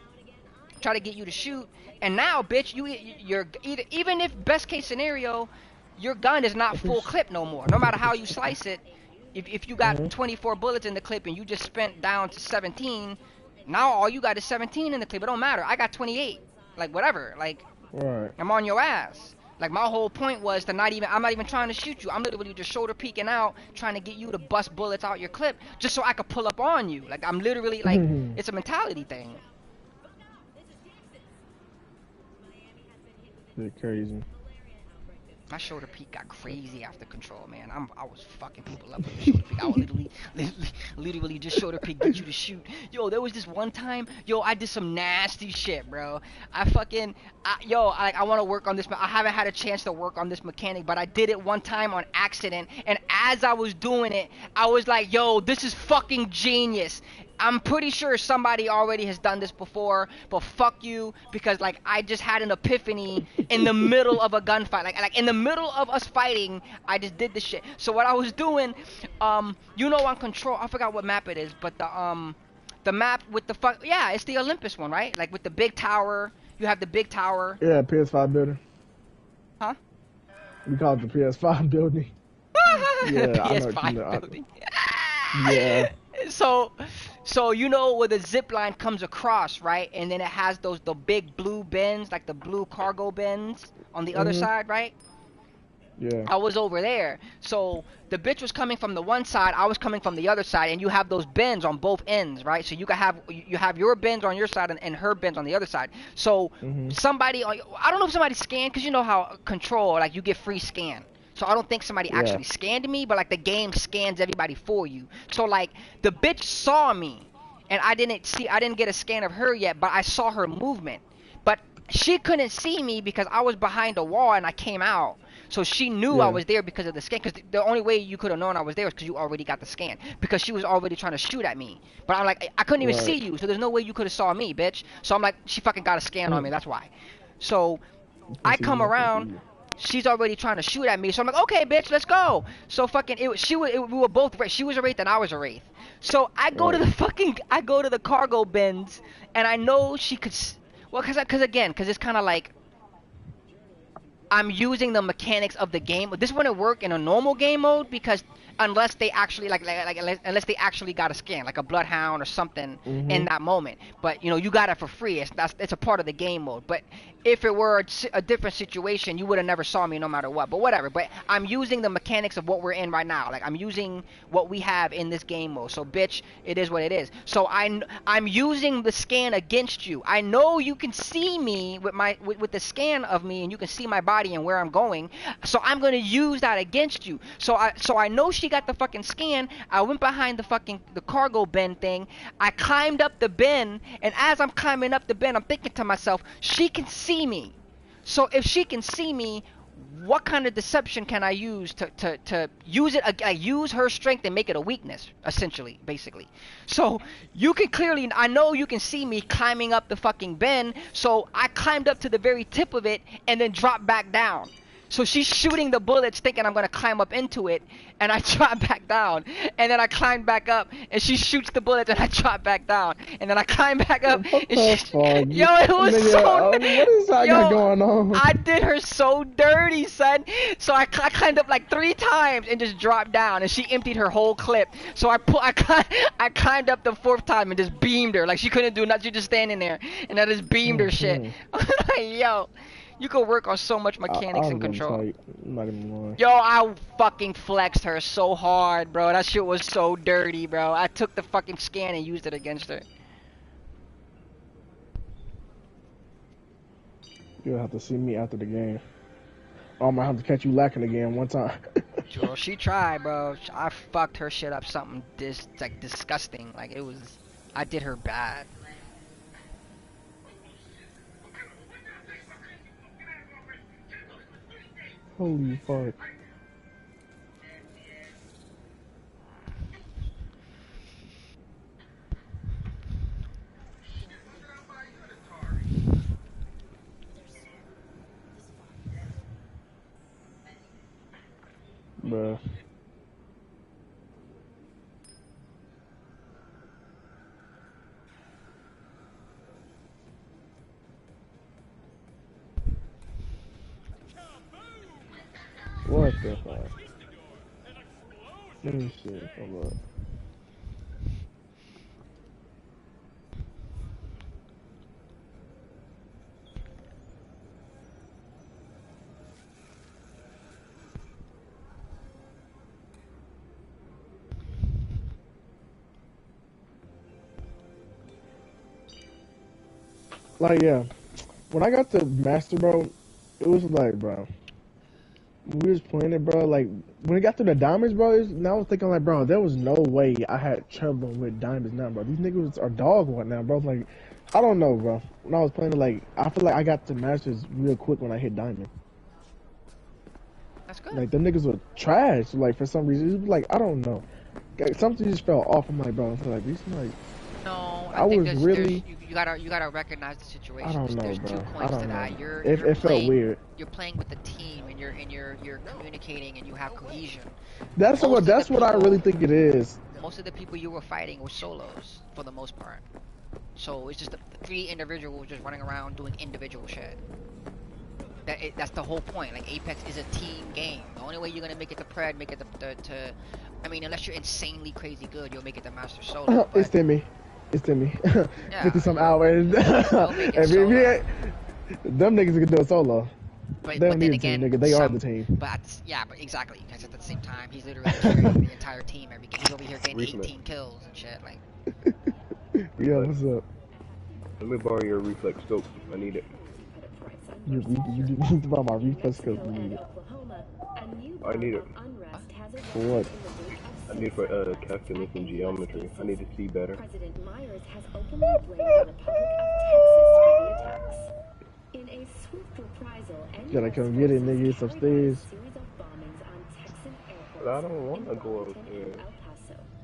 try to get you to shoot, and now, bitch, you're either, even if best case scenario, your gun is not full clip no more. No matter how you slice it, if you got 24 bullets in the clip and you just spent down to 17, now all you got is 17 in the clip. It don't matter. I got 28. Like whatever. Like I'm on your ass. Like my whole point was to I'm not even trying to shoot you. I'm literally just shoulder peeking out, trying to get you to bust bullets out your clip, just so I could pull up on you. Like I'm literally like, it's a mentality thing. It's crazy. My shoulder peek got crazy after Control, man. I was fucking people up with the shoulder peek. I would literally just shoulder peek, get you to shoot. Yo, there was this one time, I did some nasty shit, bro. I want to work on this. I haven't had a chance to work on this mechanic, but I did it one time on accident. And as I was doing it, I was like, yo, this is fucking genius. I'm pretty sure somebody already has done this before, but fuck you, because like I just had an epiphany in the middle of a gunfight, like in the middle of us fighting, I just did this shit. So what I was doing, you know, on Control, I forgot what map it is, but the map with the yeah, it's the Olympus one, right? Like with the big tower, you have the big tower. Yeah, PS5 building. Huh? We call it the PS5 building. Yeah, PS5 building. Yeah. So you know where the zip line comes across, right? And then it has the big blue bins, like the blue cargo bins on the other side, right? Yeah. I was over there. So the bitch was coming from the one side, I was coming from the other side, and you have those bins on both ends, right? So you have your bins on your side and her bins on the other side. So somebody, I don't know if somebody scanned, because you know how Control, like you get free scan. So I don't think somebody actually scanned me, but like the game scans everybody for you. So like the bitch saw me, and I didn't get a scan of her yet, but I saw her movement. But she couldn't see me because I was behind a wall and I came out. So she knew I was there because of the scan. Because the only way you could have known I was there was because you already got the scan. Because she was already trying to shoot at me. But I'm like, I couldn't even see you. So there's no way you could have saw me, bitch. So I'm like, she fucking got a scan on me. That's why. So I come around. She's already trying to shoot at me. So I'm like, okay, bitch, let's go. So fucking, we were both, she was a Wraith and I was a Wraith. So I go to the cargo bins. And I know she could, well, because it's kind of like, I'm using the mechanics of the game. This wouldn't work in a normal game mode because unless they actually unless they actually got a scan, like a bloodhound or something in that moment. But you know, you got it for free. It's a part of the game mode. But if it were a different situation, you would have never saw me no matter what. But whatever. But I'm using the mechanics of what we're in right now. Like I'm using what we have in this game mode. So bitch, it is what it is. So I'm using the scan against you. I know you can see me with the scan of me, and you can see my body and where I'm going. So I'm gonna use that against you. So I know she got the fucking scan. I went behind the cargo bin thing. I climbed up the bin, and as I'm climbing up the bin, I'm thinking to myself, she can see me. So if she can see me, what kind of deception can I use to use it? I use her strength and make it a weakness, essentially, basically. So you can clearly, I know you can see me climbing up the fucking bin. So I climbed up to the very tip of it and then dropped back down. So she's shooting the bullets thinking I'm going to climb up into it, and I drop back down. And then I climb back up, and she shoots the bullets, and I drop back down. And then I climb back up, and yo, it was so... What is that going on? I did her so dirty, son. So I climbed up like 3 times and just dropped down, and she emptied her whole clip. So I climbed up the 4th time and just beamed her. Like, she couldn't do nothing, she just standing there. And I just beamed her shit. Yo. You could work on so much mechanics and Control. Yo, I fucking flexed her so hard, bro. That shit was so dirty, bro. I took the fucking scan and used it against her. You'll have to see me after the game. I might have to catch you lacking again one time. Yo, she tried, bro. I fucked her shit up something disgusting. Like, it was... I did her bad. Holy fuck. Bruh. What the fuck? Let me see. Hold up. Like, yeah. When I got the master, bro, it was like, bro, we was playing it, bro. Like, when it got to the diamonds, bro, now I was thinking, like, bro, there was no way I had trouble with diamonds now, bro. These niggas are dog right now, bro. Like, I don't know, bro. When I was playing it, like, I feel like I got the masters real quick when I hit diamond. That's good. Like, them niggas were trash. Like, for some reason, it was like, I don't know. Like, something just felt off. I'm like, bro, I feel like these, like, No, I I think was really. you gotta recognize the situation. I don't know, There's two bro. I points to don't know. that. You're It felt playing weird. you're playing with the team and you're communicating and you have cohesion. That's what I really think it is. Most of the people you were fighting were solos for the most part. So it's just the 3 individuals just running around doing individual shit. That's the whole point. Like Apex is a team game. The only way you're gonna make it to Pred, make it to I mean, unless you're insanely crazy good, you'll make it to Master Solo. It's Timmy. It's Timmy. Yeah, 50 some hours. Them niggas can do a solo. But They don't then need a again, team, nigga. They are the team. But exactly. Because at the same time, he's literally carrying the entire team every game. He's over here getting 18 kills and shit. Like. Yeah, what's up? Let me borrow your reflex scope. I need it. You need to buy my reflex scope. You need it. I need it. For what? I need it for calculus and geometry. I need to see better. President Myers has openly blamed the Republic of Texas for the attacks. In a swift reprisal, Gotta come get it, nigga. It's upstairs. But I don't want to go upstairs.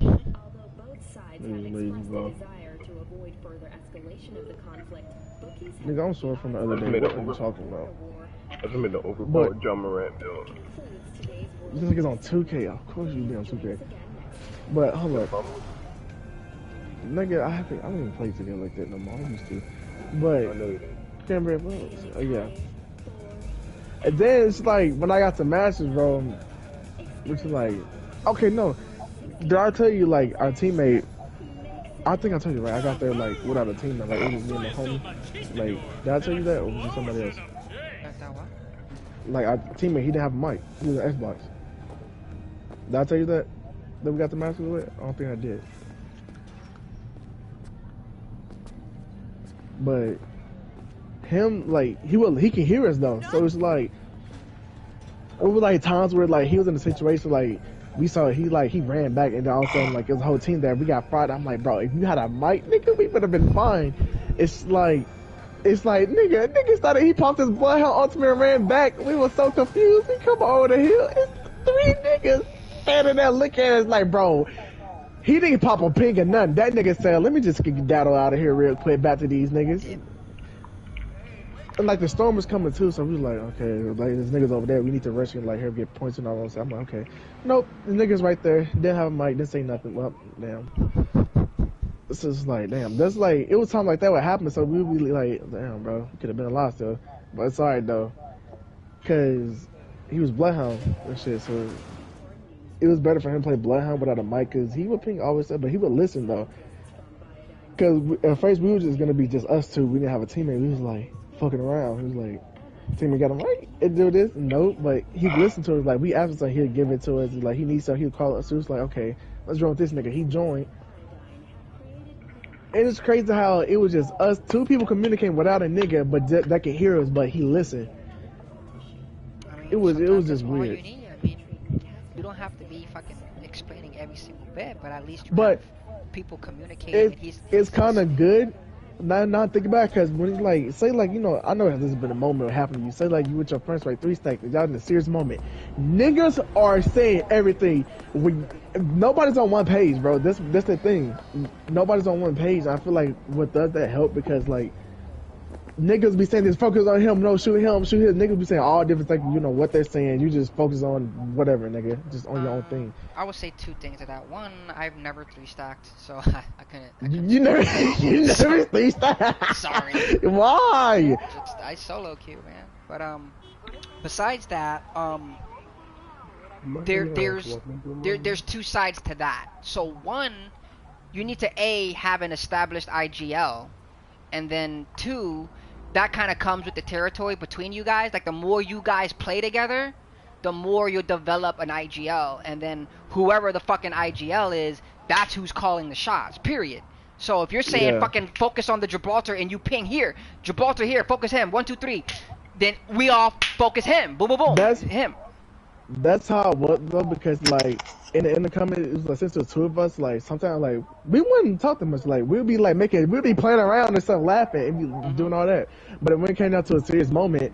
Although both sides have expressed a desire to avoid further escalation of the conflict, bookies have Nigga, I'm sorry from the other day. What are you talking about? I just made the overpowered John Morant build. This nigga's on 2K. Of course you be on 2K. But hold up. Nigga, I don't even play today like that no more. I used to. But I know you did. Canberra, yeah. And then it's like when I got to Masters, bro, which is like, okay, no. Did I tell you like our teammate? I think I told you right. I got there like without a teammate, like it was me and the homie. Like, did I tell you that, or was it somebody else? Like our teammate, he didn't have a mic. He was an Xbox. Did I tell you that? That we got the Masters with? I don't think I did. But him, like, he can hear us though. So it's like, it was like times where like he was in a situation like we saw he ran back and then all of a sudden like it was a whole team there. We got fried. I'm like, bro, if you had a mic, nigga, we would have been fine. It's like nigga started. He popped his bloodhound ultimate and ran back. We were so confused. We come over the hill. It's 3 niggas standing there looking at us like, bro. He didn't pop a ping or nothing. That nigga said, let me just get Daddle out of here real quick, back to these niggas. And like the storm was coming too, so we was like, okay, like this nigga's over there, we need to rush him, like here get points and all that. I'm like, okay. Nope, the nigga's right there. Didn't have a mic, didn't say nothing. Well, damn. This is like, damn. That's like, it was time like that would happen, so we would be like, damn, bro, could have been a lot still. But it's alright though, cause he was Bloodhound and shit, so it was better for him to play Bloodhound without a mic, cause he would ping always said, but he would listen though. Cause at first we were just gonna be just us two. We didn't have a teammate. We was like fucking around. He was like, teammate got him right and do this. Nope, but he listened to us. Like we asked him, he'd give it to us. Like he needs something, he'd call us. So it was like, okay, let's join with this nigga. He joined. And it's crazy how it was just us two people communicating without a nigga, but that could hear us. But he listened. I mean, it was just weird. You need. I mean, you don't have to be fucking explaining every single bit, but at least you have people communicating. It's kind of good. Not thinking about it, because when it's like, say like, you know, I know this has been a moment that happened to you. Say like you with your friends like 3 stacks, y'all in a serious moment. Niggas are saying everything. Nobody's on one page, bro. That's the thing. Nobody's on one page. I feel like what does that help, because like niggas be saying this, focus on him, no, shoot him. Niggas be saying all different things, you know what they're saying. You just focus on whatever, nigga. Just on your own thing. I would say 2 things to that. One, I've never 3-stacked, so I couldn't. You never 3-stacked? Sorry. Why? I solo queue, man. But besides that, there's 2 sides to that. So one, you need to have an established IGL, and then 2, that kind of comes with the territory between you guys. Like the more you guys play together, the more you'll develop an IGL, and then whoever the fucking IGL is, that's who's calling the shots, period. So if you're saying fucking focus on the Gibraltar and you ping here, Gibraltar here, focus him, 1, 2, 3, then we all focus him, boom, boom, boom, that's him. That's how it was though, because like in the comment, it was like since there was 2 of us, like sometimes like we wouldn't talk that much, like we'd be playing around and stuff, laughing and be doing all that. But when it came down to a serious moment,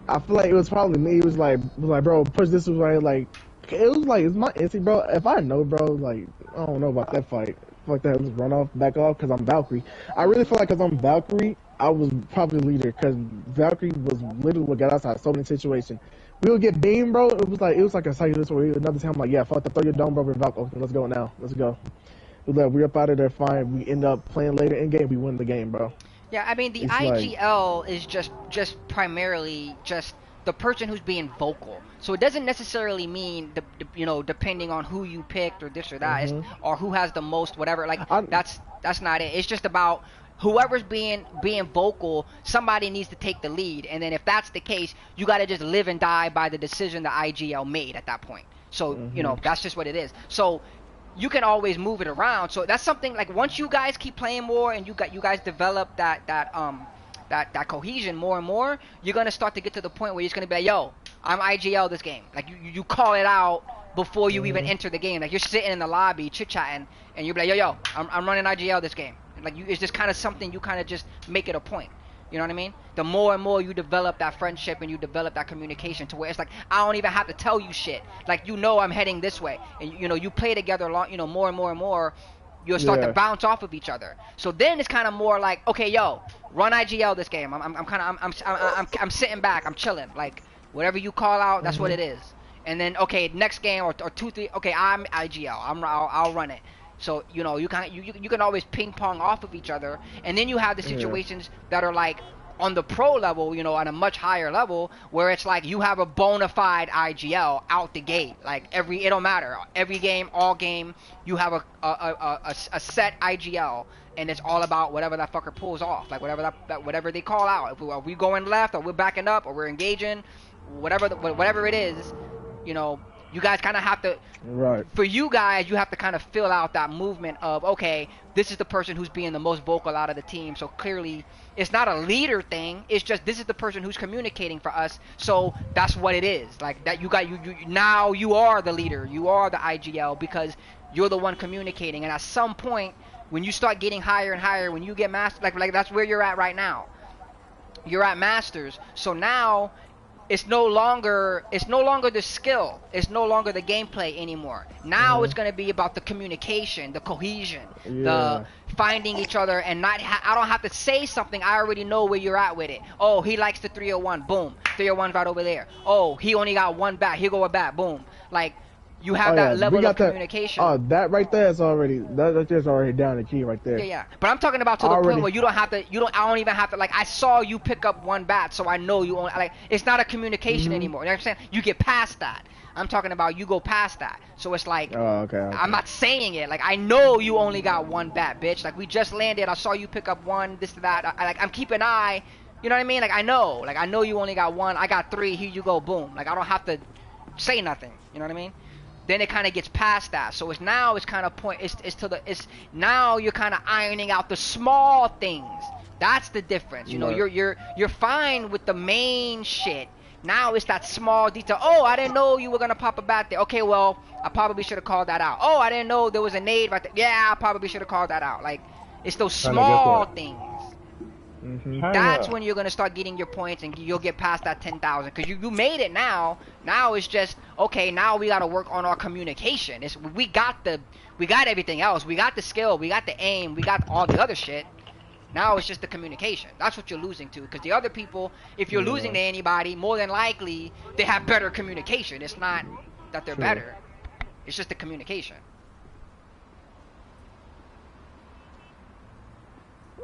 I feel like it was probably me. It was like bro, push this way. Like it was like, it's my instinct, bro. If I know, bro, like I don't know about that fight. Fuck that, just run off, back off, because I'm Valkyrie. I really feel like because I'm Valkyrie, I was probably the leader, because Valkyrie was literally what got us out of so many situations. We would get beamed, bro. It was like a cycle this way. Another time, I'm like, yeah, fuck that, throw your dome, bro, we're Valkyrie. Okay, let's go now. Let's go. We're up out of there fine. We end up playing later in game. We win the game, bro. Yeah, I mean the It's IGL is just primarily just the person who's being vocal. So it doesn't necessarily mean you know, depending on who you picked or this or that, or who has the most whatever. Like that's not it. It's just about whoever's being vocal. Somebody needs to take the lead, and then if that's the case, you got to just live and die by the decision the IGL made at that point. So you know, that's just what it is. So you can always move it around. So that's something like once you guys keep playing more and you guys develop that cohesion more and more, you're gonna start to get to the point where you're gonna be like, yo, I'm IGL this game. Like you call it out before you even enter the game. Like you're sitting in the lobby chit chatting and you're like, yo, I'm running IGL this game. Like it's just kind of something you kind of just make it a point. You know what I mean? The more and more you develop that friendship and you develop that communication to where it's like I don't even have to tell you shit. Like you know I'm heading this way, and you know you play together long. You know more and more and more, you'll start to bounce off of each other. So then it's kind of more like, okay, yo, run IGL this game. I'm sitting back, I'm chilling. Like whatever you call out, that's what it is. And then okay, next game or 2-3. Okay, I'm IGL. I'll run it. So you know you can always ping pong off of each other, and then you have the situations that are like on the pro level, you know, on a much higher level, where it's like you have a bona fide IGL out the gate. Like it don't matter. Every game, all game, you have a set IGL, and it's all about whatever that fucker pulls off, like whatever they call out. If we going left, or we're backing up, or we're engaging, whatever it is, you know. You guys kind of have to, for you guys, you have to kind of fill out that movement of, okay, this is the person who's being the most vocal out of the team. So clearly, it's not a leader thing. It's just this is the person who's communicating for us. So that's what it is. Like that, now you are the leader. You are the IGL because you're the one communicating. And at some point, when you start getting higher and higher, when you get master, like that's where you're at right now. You're at masters. So now. It's no longer the skill. It's no longer the gameplay anymore. Now it's going to be about the communication, the cohesion, the finding each other, and I don't have to say something. I already know where you're at with it. Oh, he likes the 301. Boom. 301's right over there. Oh, he only got one bat. Here go a bat. Boom. Like you have that level of communication. Oh, that right there is already that's already down the key right there. Yeah. But I'm talking about to the point where you don't have to. I don't even have to. Like I saw you pick up one bat, so I know you only. Like it's not a communication anymore. You know what I'm saying? You get past that. I'm talking about you go past that. So it's like. Oh, okay. I'm not saying it. Like I know you only got one bat, bitch. Like we just landed. I saw you pick up one. This to that. I'm keeping an eye. You know what I mean? Like I know. Like I know you only got one. I got three. Here you go. Boom. Like I don't have to say nothing. You know what I mean? Then it kind of gets past that, so it's kind of now you're kind of ironing out the small things. That's the difference, you know. You're fine with the main shit. Now it's that small detail. Oh, I didn't know you were gonna pop a bat there. Okay, well, I probably should have called that out. Oh, I didn't know there was a nade right there. Yeah, I probably should have called that out. Like it's those small things. That's when you're gonna start getting your points and you'll get past that 10,000 because you made it now. Now it's just okay. Now we gotta work on our communication. We got everything else. We got the skill. We got the aim. We got all the other shit. Now it's just the communication. That's what you're losing to because the other people, if you're losing to anybody, more than likely they have better communication. It's not that they're better. It's just the communication.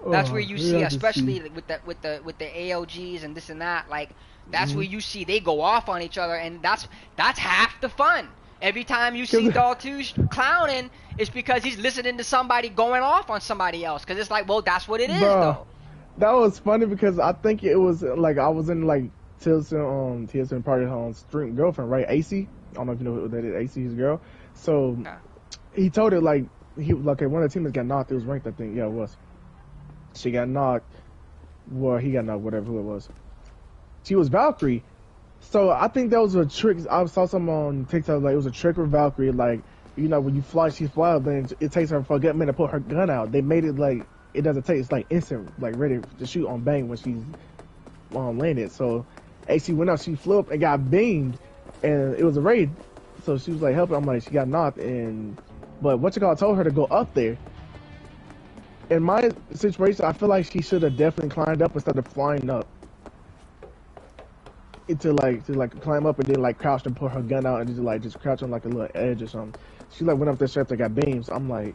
That's where you see, especially with the ALGs and this and that, like that's where you see they go off on each other, and that's half the fun. Every time you see Daltush clowning, it's because he's listening to somebody going off on somebody else. Because it's like, well, that's what it is, though. That was funny because I think it was like I was in like TSN party on stream girlfriend, right? AC. I don't know if you know who that is. AC, his girl. So he told her like one of the teammates got knocked. It was ranked, I think. Yeah, it was. She got knocked. Well, he got knocked, whatever who it was. She was Valkyrie. So I think that was a trick. I saw something on TikTok, like it was a trick with Valkyrie. Like, you know, when you fly, she flies, then it takes her for a good minute to put her gun out. They made it like, it doesn't take, it's like instant, like ready to shoot on bang when she's landed. So AC went out, she flew up and got beamed, and it was a raid. So she was like helping. I'm like, she got knocked, but told her to go up there. in my situation, I feel like she should have definitely climbed up instead of flying up. To climb up and then like crouch and put her gun out and just crouch on like a little edge or something. She like went up there straight. I got beams. I'm like,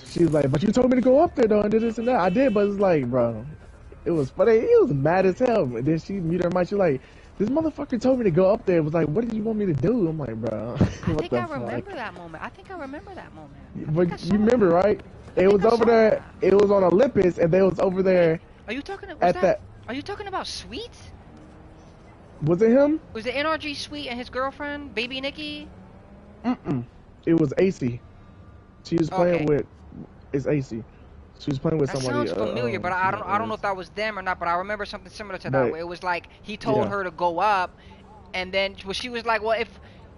she's like, but you told me to go up there though and did this and that. I did, but it's like, bro, it was funny. It was mad as hell. And then she muted her mic. She's like, this motherfucker told me to go up there. It was like, what did you want me to do? I'm like, bro. I think I remember that moment. But you remember, right? It was over there. That. It was on Olympus, and they was over there. Are you talking Are you talking about Sweet? Was it him? Was it NRG Sweet and his girlfriend, Baby Nikki? It was AC. She was playing with. It's AC. She was playing with somebody. That sounds familiar, but I don't know if that was them or not. But I remember something similar to that. Where it was like he told her to go up, and then she was like, "Well,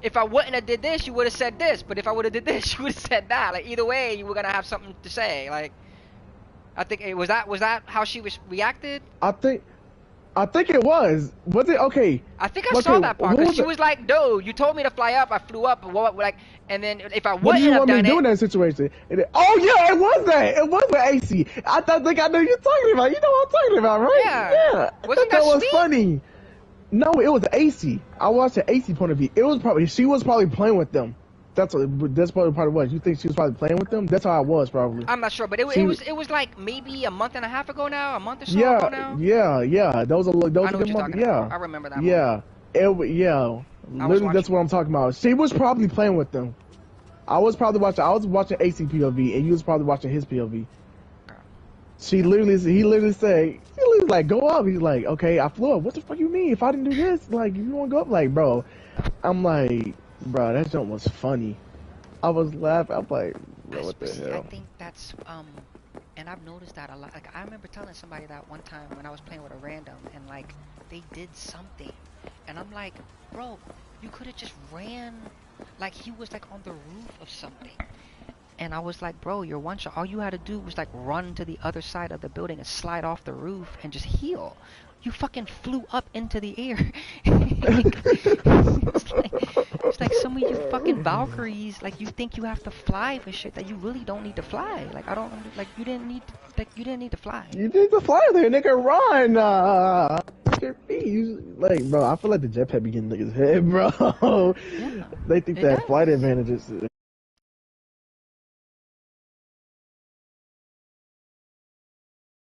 if I wouldn't have did this, you would have said this. But if I would have did this, you would have said that. Like either way, you were gonna have something to say. Like, I think was that how she was reacted? I think it was. Was it okay? I think I saw that part because she was like, "No, you told me to fly up. I flew up. Like, and then if I wouldn't have done it." What do you want me to do in that situation? Oh yeah, it was that. It was with AC. I think I know you're talking about. You know what I'm talking about, right? Yeah. Wasn't that was funny? No, it was AC. I watched the AC point of view. It was probably she was probably playing with them. That's probably part of what you think she was probably playing with them. That's how I was probably. I'm not sure, but it was like maybe a month and a half ago now, a month or so ago now. Yeah. Those are good months. Yeah, I remember that. Yeah, literally that's what I'm talking about. She was probably playing with them. I was watching AC POV, and you was probably watching his POV. He literally said, like, go up. He's like, okay, I flew up. What the fuck you mean? If I didn't do this, like, you want to go up? Like, bro, I'm like. Bro, that joke was funny. I was laughing. I'm like, bro, what the hell? I think that's and I've noticed that a lot. Like I remember telling somebody that one time when I was playing with a random, and like they did something, and I'm like, bro, you could have just ran. Like he was like on the roof of something, and I was like, bro, you're one shot. All you had to do was like run to the other side of the building and slide off the roof and just heal. You fucking flew up into the air. It's like some of you fucking Valkyries, like you think you have to fly for shit that you really don't need to fly. Like I don't like you didn't need to fly. You need to fly there, nigga. Run. Your feet. Like, bro, I feel like the jetpack be getting niggas head, bro. Yeah, they think that flight advantage is